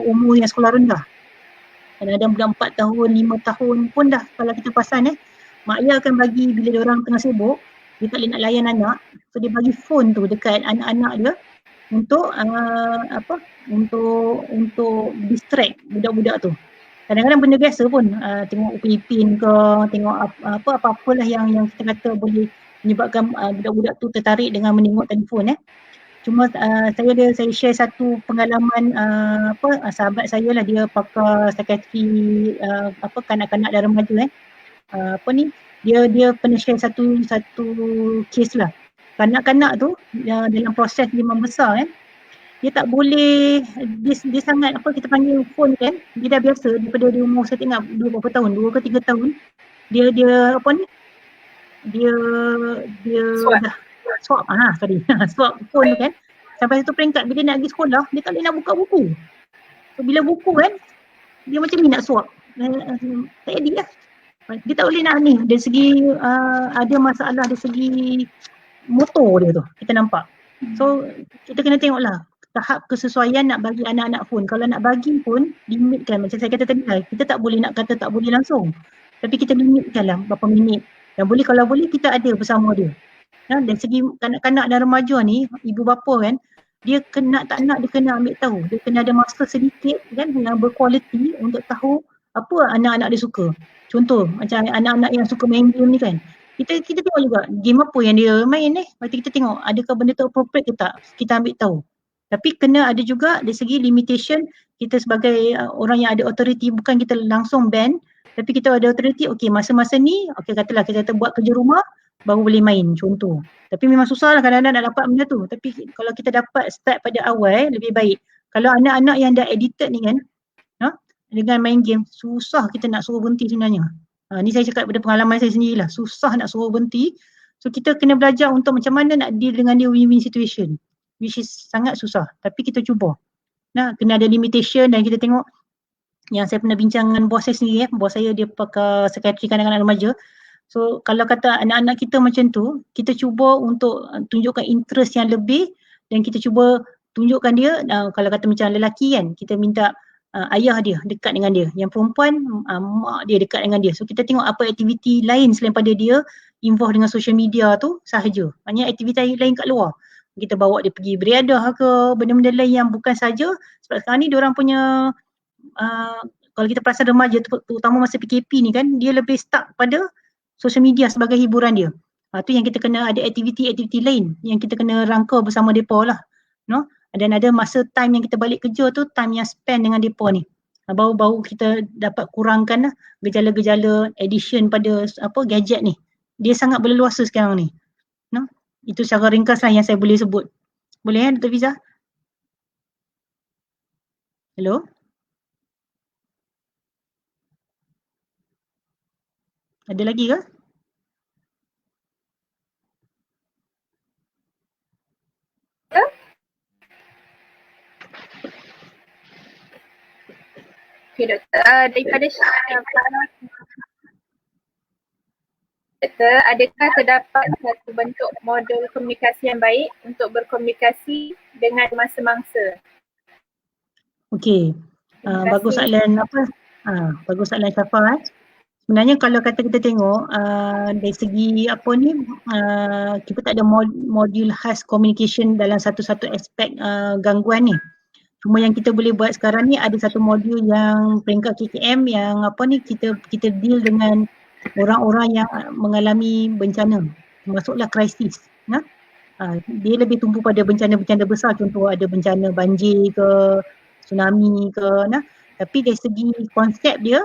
umur yang sekolah rendah, kadang-kadang budak 4 tahun, 5 tahun pun dah kalau kita perasan mak ayah akan bagi bila dia orang tengah sibuk, dia tak boleh nak layan anak, so dia bagi phone tu dekat anak-anak dia untuk untuk distract budak-budak tu. Kadang-kadang benda biasa pun, tengok Upin Ipin ke, tengok apa-apalah yang kita kata boleh menyebabkan budak-budak tu tertarik dengan menengok telefon. Cuma saya share satu pengalaman sahabat saya lah, dia pakar psikiatri kanak-kanak dan remaja dia pernah share satu kes lah. Kanak-kanak tu dalam proses dia membesar dia tak boleh, dia sangat kita panggil phone dia dah biasa daripada dia umur saya tengok 2 berapa tahun, 2 ke 3 tahun dia swap swap phone tu sampai satu peringkat bila nak pergi sekolah dia tak boleh nak buka buku. So bila buku dia macam ni nak swap, tak edit lah, dia tak boleh nak ni. Dari segi ada masalah dari segi motor dia tu kita nampak. So kita kena tengoklah tahap kesesuaian nak bagi anak-anak phone. Kalau nak bagi pun limitkan, macam saya kata tadi lah, kita tak boleh nak kata tak boleh langsung, tapi kita limitkan lah berapa minit yang boleh. Kalau boleh kita ada bersama dia. Dari segi kanak-kanak dan remaja ni, ibu bapa dia tak nak dia kena ambil tahu, dia kena ada masa sedikit yang berkualiti untuk tahu apa anak-anak dia suka. Contoh macam anak-anak yang suka main game ni kita tengok juga game apa yang dia main Lepas kita tengok adakah benda tu appropriate ke tak, kita ambil tahu. Tapi kena ada juga dari segi limitation, kita sebagai orang yang ada authority, bukan kita langsung ban, tapi kita ada authority, okey masa-masa ni, katalah kita buat kerja rumah, baru boleh main, contoh. Tapi memang susah lah kadang-kadang nak dapat benda tu. Tapi kalau kita dapat start pada awal, lebih baik. Kalau anak-anak yang dah addicted ni dengan main game, susah kita nak suruh berhenti sebenarnya. Ni saya cakap pada pengalaman saya sendirilah, susah nak suruh berhenti. So kita kena belajar untuk macam mana nak deal dengan dia win-win situation, which is sangat susah, tapi kita cuba. Kena ada limitation. Dan kita tengok yang saya pernah bincang dengan bos saya sendiri, bos saya dia pakar psikiatri kanak-kanak remaja. So kalau kata anak-anak kita macam tu, kita cuba untuk tunjukkan interest yang lebih, dan kita cuba tunjukkan dia, kalau kata macam lelaki kita minta ayah dia dekat dengan dia, yang perempuan mak dia dekat dengan dia. So kita tengok apa aktiviti lain selain pada dia involve dengan social media tu sahaja. Banyak aktiviti lain kat luar. Kita bawa dia pergi beriadah ke, benda-benda lain yang bukan saja. Sebab sekarang ni diorang punya kalau kita perasan remaja terutama masa PKP ni dia lebih stuck pada social media sebagai hiburan dia. Tu yang kita kena ada aktiviti-aktiviti lain yang kita kena rangka bersama depa lah. Dan ada masa time yang kita balik kerja tu, time yang spend dengan depa ni. Baru kita dapat kurangkan gejala-gejala addiction pada gadget ni. Dia sangat berleluasa sekarang ni. Itu secara ringkas lah yang saya boleh sebut. Boleh Dr. Fiza? Hello? Ada lagi ke? Okey doktor, daripada doktor, adakah terdapat satu bentuk model komunikasi yang baik untuk berkomunikasi dengan mangsa-mangsa? Okey, bagus soalan bagus soalan Syafa. Sebenarnya kalau kata kita tengok dari segi kita tak ada modul khas communication dalam satu-satu aspek gangguan ni. Cuma yang kita boleh buat sekarang ni ada satu modul yang peringkat KKM yang kita deal dengan orang-orang yang mengalami bencana, termasuklah krisis. Dia lebih tumpu pada bencana-bencana besar, contoh ada bencana banjir ke, tsunami ke, tapi dari segi konsep dia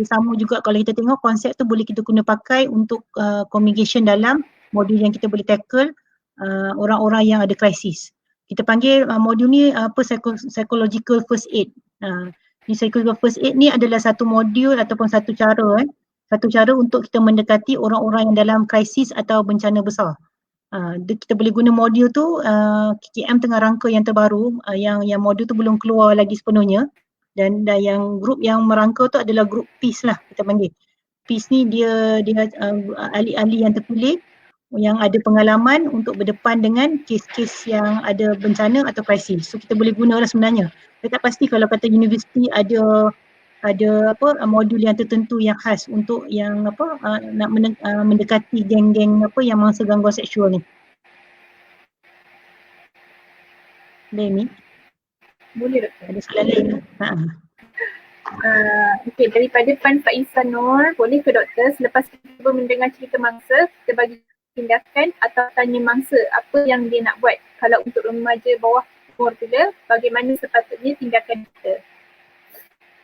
sama juga. Kalau kita tengok konsep tu boleh kita guna pakai untuk communication dalam modul yang kita boleh tackle orang-orang yang ada krisis. Kita panggil modul ni psychological first aid. Ni psychological first aid ni adalah satu modul ataupun satu cara untuk kita mendekati orang-orang yang dalam krisis atau bencana besar. Kita boleh guna modul tu. KKM tengah rangka yang terbaru, yang modul tu belum keluar lagi sepenuhnya, dan yang grup yang merangka tu adalah grup PEACE lah, kita panggil. PEACE ni dia ahli-ahli yang terpilih yang ada pengalaman untuk berdepan dengan kes-kes yang ada bencana atau krisis. So kita boleh guna lah sebenarnya. Saya tak pasti kalau kata universiti ada modul yang tertentu yang khas untuk yang nak mendekati geng-geng yang mangsa gangguan seksual ni. Boleh ni? Boleh doktor. Ada soalan lain? Okey, daripada Pan Faiza Nur, boleh ke doktor selepas kita mendengar cerita mangsa, kita bagi tindakan atau tanya mangsa apa yang dia nak buat? Kalau untuk remaja bawah umur pula, bagaimana sepatutnya tindakan kita?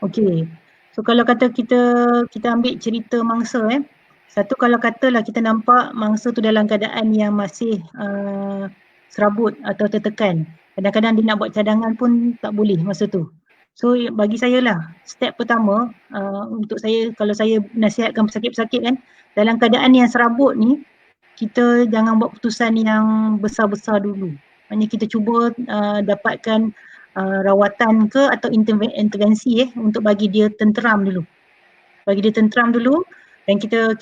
Okey. So kalau kata kita ambil cerita mangsa, satu kalau katalah kita nampak mangsa tu dalam keadaan yang masih serabut atau tertekan. Kadang-kadang dia nak buat cadangan pun tak boleh masa tu. So bagi saya lah, step pertama untuk saya, kalau saya nasihatkan pesakit-pesakit kan, dalam keadaan yang serabut ni, kita jangan buat keputusan yang besar-besar dulu. Maksudnya kita cuba dapatkan rawatan ke atau intervensi untuk bagi dia tenteram dulu. Dan kita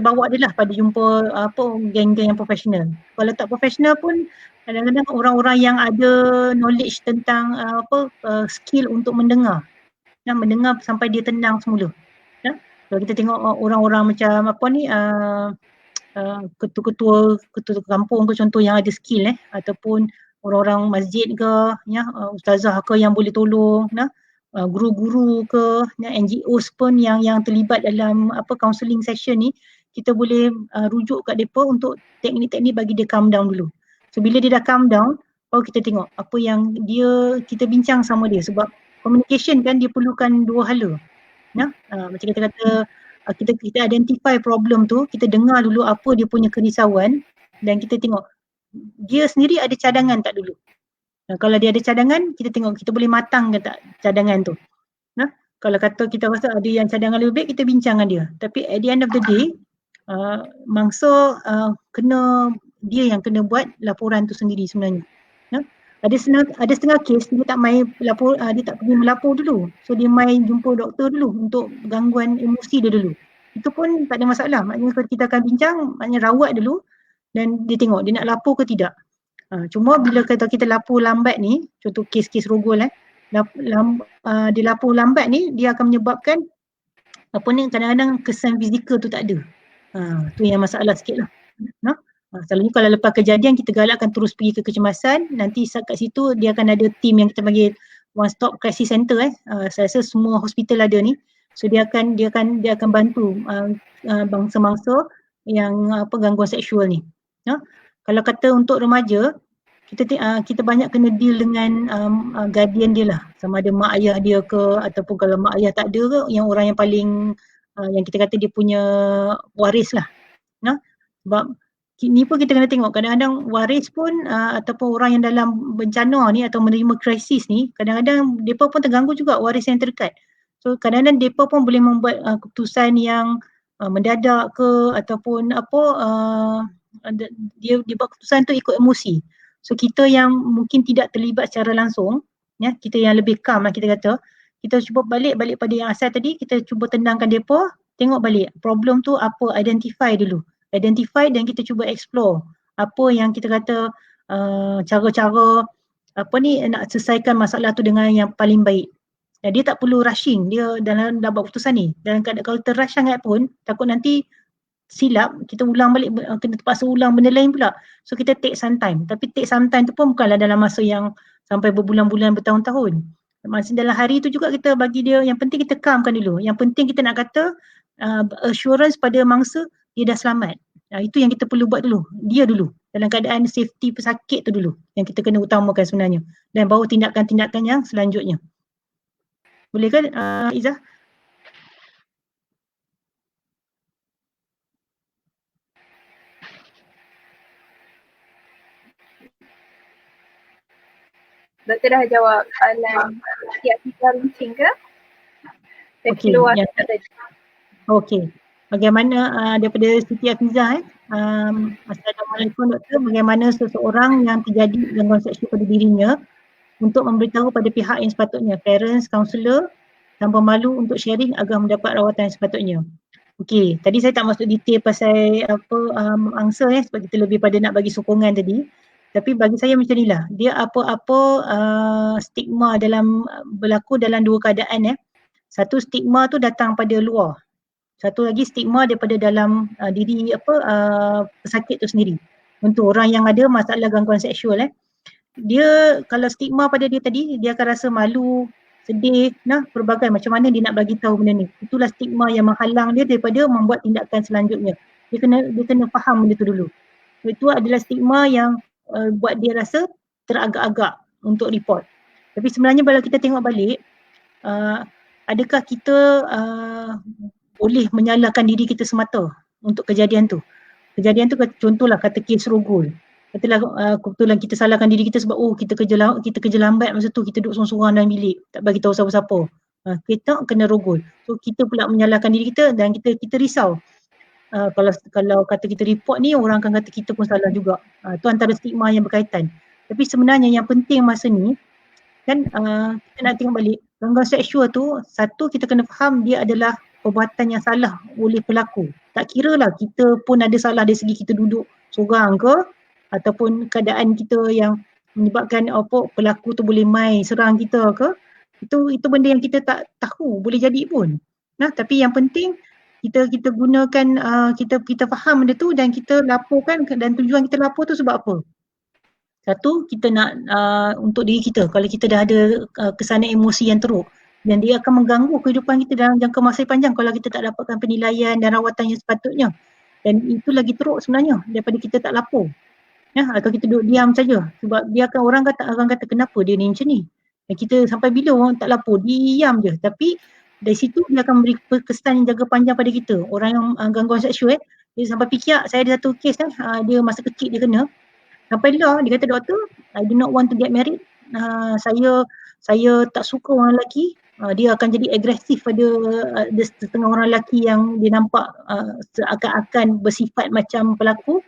bawa dia lah pada jumpa geng-geng yang profesional. Kalau tak profesional pun kadang-kadang orang-orang yang ada knowledge tentang skill untuk mendengar sampai dia tenang semula. Kalau kita tengok orang-orang macam ketua-ketua kampung ke contoh yang ada skill ataupun orang-orang masjid ke, ustazah ke yang boleh tolong, guru-guru ke, NGOs pun yang terlibat dalam counselling session ni, kita boleh rujuk kat mereka untuk teknik-teknik bagi dia calm down dulu. So bila dia dah calm down, baru kita tengok apa yang kita bincang sama dia, sebab communication kan dia perlukan dua hala. Macam kita kata, kita identify problem tu, kita dengar dulu apa dia punya kerisauan dan kita tengok dia sendiri ada cadangan tak dulu. Kalau dia ada cadangan, kita tengok kita boleh matang ke tak cadangan tu. Kalau kata kita rasa ada yang cadangan lebih baik, kita bincang dengan dia. Tapi at the end of the day, mangsa dia yang kena buat laporan tu sendiri sebenarnya. Ada setengah kes dia tak main lapor, dia tak pergi melapor dulu. So dia main jumpa doktor dulu untuk gangguan emosi dia dulu. Itu pun tak ada masalah. Maknanya kalau kita akan bincang, maknanya rawat dulu dan dia tengok dia nak lapor ke tidak. Cuma bila kita lapor lambat ni, contoh kes-kes rogol dia lapor lambat ni, dia akan menyebabkan kadang-kadang kesan fizikal tu tak ada. Tu yang masalah sikit lah. Selalunya kalau lepas kejadian kita galakkan terus pergi ke kecemasan, nanti kat situ dia akan ada tim yang kita panggil One Stop Crisis Center. Saya rasa semua hospital ada ni. So dia akan bantu bangsa-bangsa yang gangguan seksual ni. Kalau kata untuk remaja, kita banyak kena deal dengan guardian dia lah, sama ada mak ayah dia ke, ataupun kalau mak ayah tak ada ke, yang orang yang paling yang kita kata dia punya waris lah. Sebab ni pun kita kena tengok, kadang-kadang waris pun ataupun orang yang dalam bencana ni atau menerima krisis ni, kadang-kadang mereka pun terganggu juga waris yang terdekat. So kadang-kadang mereka pun boleh membuat keputusan yang mendadak ke, ataupun dia buat keputusan tu ikut emosi. So kita yang mungkin tidak terlibat secara langsung, kita yang lebih calm lah kita kata, kita cuba balik pada yang asal tadi, kita cuba tenangkan mereka, tengok balik problem tu apa, identify dan kita cuba explore apa yang kita kata cara-cara nak selesaikan masalah tu dengan yang paling baik. Dia tak perlu rushing, dia dalam buat keputusan ni. Dan kalau terrush sangat pun, takut nanti silap, kita ulang balik, kena terpaksa ulang benda lain pula. So kita take some time. Tapi take some time tu pun bukanlah dalam masa yang sampai berbulan-bulan, bertahun-tahun. Maksudnya dalam hari tu juga kita bagi dia, yang penting kita calmkan dulu. Yang penting kita nak kata assurance pada mangsa dia dah selamat. Itu yang kita perlu buat dulu. Dia dulu. dalam keadaan safety pesakit tu dulu yang kita kena utamakan sebenarnya, dan baru tindakan-tindakan yang selanjutnya. Boleh kan Izzah? Doktor dah jawab soalan setiap kita runcing ke? Saya Okey, keluar yang tadi. okey. Bagaimana daripada Siti Afizah Assalamualaikum doktor, bagaimana seseorang yang terjadi gangguan seksual pada dirinya untuk memberitahu pada pihak yang sepatutnya, parents, kaunselor, tanpa malu untuk sharing agar mendapat rawatan yang sepatutnya. Okey, tadi saya tak masuk detail pasal angsa sebab kita lebih pada nak bagi sokongan tadi. Tapi bagi saya macam inilah, dia apa-apa stigma dalam berlaku dalam dua keadaan. Satu stigma tu datang pada luar. Satu lagi stigma daripada dalam diri pesakit tu sendiri. Untuk orang yang ada masalah gangguan seksual dia kalau stigma pada dia tadi, dia akan rasa malu, sedih, pelbagai macam mana dia nak bagi tahu benda ni. Itulah stigma yang menghalang dia daripada membuat tindakan selanjutnya. Dia kena faham benda tu dulu. Itu adalah stigma yang buat dia rasa teragak-agak untuk report. Tapi sebenarnya kalau kita tengok balik, adakah kita boleh menyalahkan diri kita semata untuk kejadian tu? Kejadian tu contohlah kata kes rogol. Katalah kebetulan kita salahkan diri kita sebab kita kerja lambat masa tu, kita duduk sorang-sorang dalam bilik, tak bagi tahu siapa-siapa. Kita kena rogol. So kita pula menyalahkan diri kita dan kita risau. Kalau kata kita report ni, orang akan kata kita pun salah juga. Tu antara stigma yang berkaitan. Tapi sebenarnya yang penting masa ni kan kita nak tengok balik, gangguan seksual tu, satu kita kena faham dia adalah perbuatan yang salah oleh pelaku. Tak kira lah kita pun ada salah dari segi kita duduk sorang ke ataupun keadaan kita yang menyebabkan pelaku tu boleh mai serang kita ke, itu benda yang kita tak tahu, boleh jadi pun. Tapi yang penting kita gunakan kita faham benda tu dan kita laporkan, dan tujuan kita lapor tu sebab apa? Satu, kita nak untuk diri kita, kalau kita dah ada kesanan emosi yang teruk dan dia akan mengganggu kehidupan kita dalam jangka masa panjang kalau kita tak dapatkan penilaian dan rawatan yang sepatutnya. Dan itu lagi teruk sebenarnya daripada kita tak lapor. Atau kita duduk diam saja, sebab dia orang akan kata kenapa dia ni macam ni. Dan kita sampai bila orang tak lapor, diam je. Tapi dari situ dia akan beri kesan yang jangka panjang pada kita. Orang yang gangguan seksual, dia sampai fikir, saya ada satu kes dia masa kecil dia kena. Sampai lah dia kata, doktor, I do not want to get married. Saya tak suka orang lelaki. Dia akan jadi agresif pada setengah orang lelaki yang dia nampak seakan-akan bersifat macam pelaku.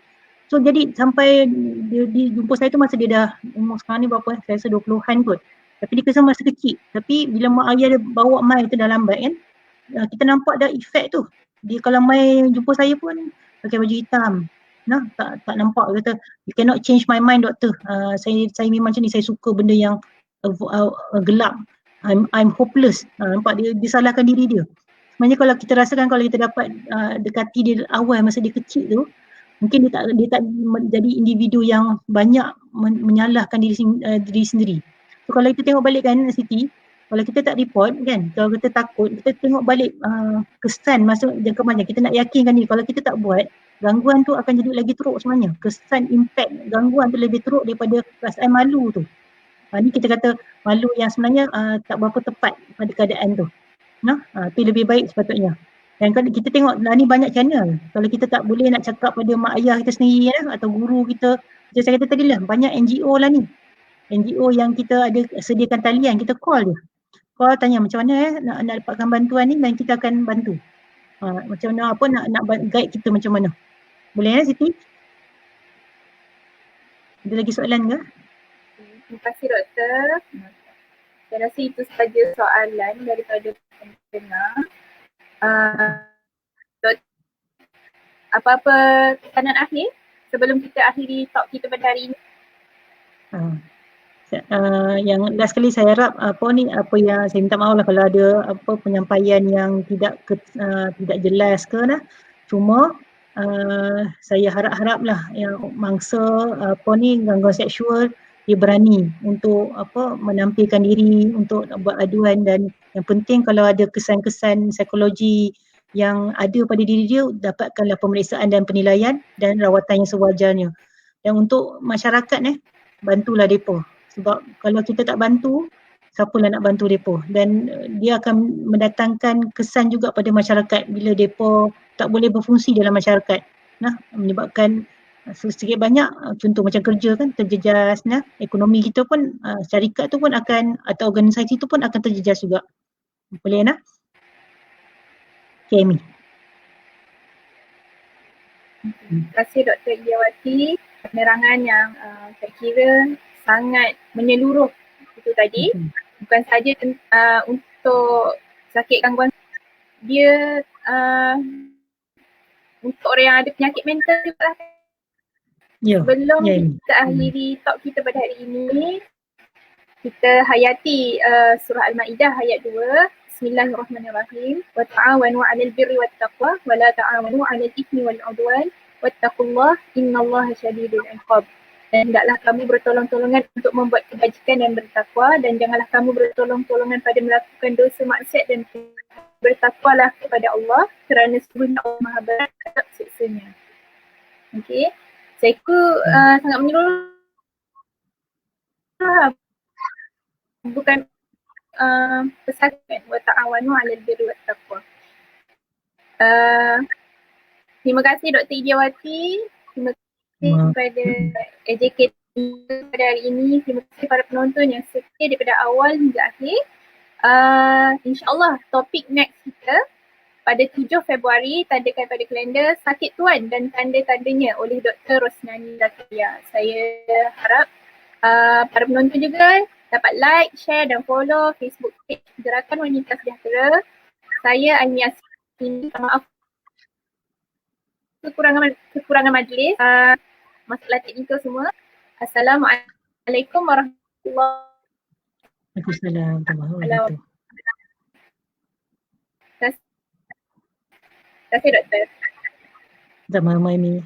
So jadi sampai dia jumpa saya tu masa dia dah umur sekarang ni berapa? Saya rasa 20-an kot. Tapi dia kesan masa kecil. Tapi bila mak ayah dia bawa mai tu dah lambat kan, kita nampak dah efek tu. Dia kalau mai jumpa saya pun pakai baju hitam. Tak nampak, dia kata you cannot change my mind doktor. Saya memang macam ni, saya suka benda yang gelap. I'm hopeless. Nampak dia salahkan diri dia. Sebenarnya kalau kita rasakan, kalau kita dapat dekati dia awal masa dia kecil tu, mungkin dia tak jadi individu yang banyak menyalahkan diri sendiri. So kalau kita tengok balik kan Siti, kalau kita tak report kan, kalau kita takut, kita tengok balik kesan masa jangka panjang, kita nak yakinkan ni, kalau kita tak buat, gangguan tu akan jadi lagi teruk sebenarnya. Kesan impact gangguan tu lebih teruk daripada perasaan malu tu. Ni kita kata malu yang sebenarnya tak berapa tepat pada keadaan tu. Tu lebih baik sepatutnya. Dan kalau kita tengok ni banyak channel. Kalau kita tak boleh nak cakap pada mak ayah kita sendiri atau guru kita, macam saya kata tadi lah, banyak NGO lah ni. NGO yang kita ada sediakan talian, kita call je. Call tanya macam mana nak dapatkan bantuan ni dan kita akan bantu. Macam mana nak guide kita macam mana. Boleh Siti? Ada lagi soalan ke? Terima kasih doktor. Saya rasa itu sahaja soalan daripada pendengar. Apa-apa tekanan akhir sebelum kita akhiri talk kita pada hari ini? Yang last kali saya harap apa yang saya minta maaf lah kalau ada penyampaian yang tidak jelas ke cuma saya harap-haraplah yang mangsa gangguan seksual dia berani untuk menampilkan diri, untuk buat aduan, dan yang penting kalau ada kesan-kesan psikologi yang ada pada diri dia, dapatkanlah pemeriksaan dan penilaian dan rawatan yang sewajarnya. Dan untuk masyarakat bantulah depa. Sebab kalau kita tak bantu, siapalah nak bantu depa. Dan dia akan mendatangkan kesan juga pada masyarakat bila depa tak boleh berfungsi dalam masyarakat. Menyebabkan sedikit banyak contoh macam kerja kan terjejas, ekonomi kita pun syarikat tu pun akan atau organisasi tu pun akan terjejas juga. Boleh Okay, Amy. Terima kasih Dr. Idiawati, penerangan yang saya kira sangat menyeluruh itu tadi. Bukan sahaja untuk sakit gangguan, dia untuk orang yang ada penyakit mental juga lah. Sebelum kita akhiri talk kita pada hari ini, kita hayati surah Al-Ma'idah ayat 2. Bismillahirrahmanirrahim. Wa ta'awanu 'alal birri wat taqwa wa la ta'awanu 'alal ithmi wal 'udwan wattaqullaha innallaha syadidul 'iqab. Dan hendaklah kamu bertolong-tolongan untuk membuat kebajikan dan bertakwa, dan janganlah kamu bertolong-tolongan pada melakukan dosa maksiat, dan bertakwalah kepada Allah kerana sesungguhnya Allah Maha berat terhadap siksanya. Okey. Saya sangat menyeluruh. Bukan pesakit wa ta'awanu 'alal birri wat taqwa. Terima kasih Dr. Idiawati. Terima kasih kepada AJK pada hari ini. Terima kasih para penonton yang setia daripada awal hingga akhir. InsyaAllah topik next kita pada 7 Februari, tandakan pada kalender Sakit Tuan dan Tanda-Tandanya oleh Dr. Rosnani Zakaria. Saya harap para penonton juga dapat like, share dan follow Facebook page Gerakan Wanita Sejahtera. Saya Aini Yasmin. Maaf kekurangan majlis, masalah teknikal semua. Assalamualaikum warahmatullahi wabarakatuh. Terima kasih Doktor. Sama-sama, Amy.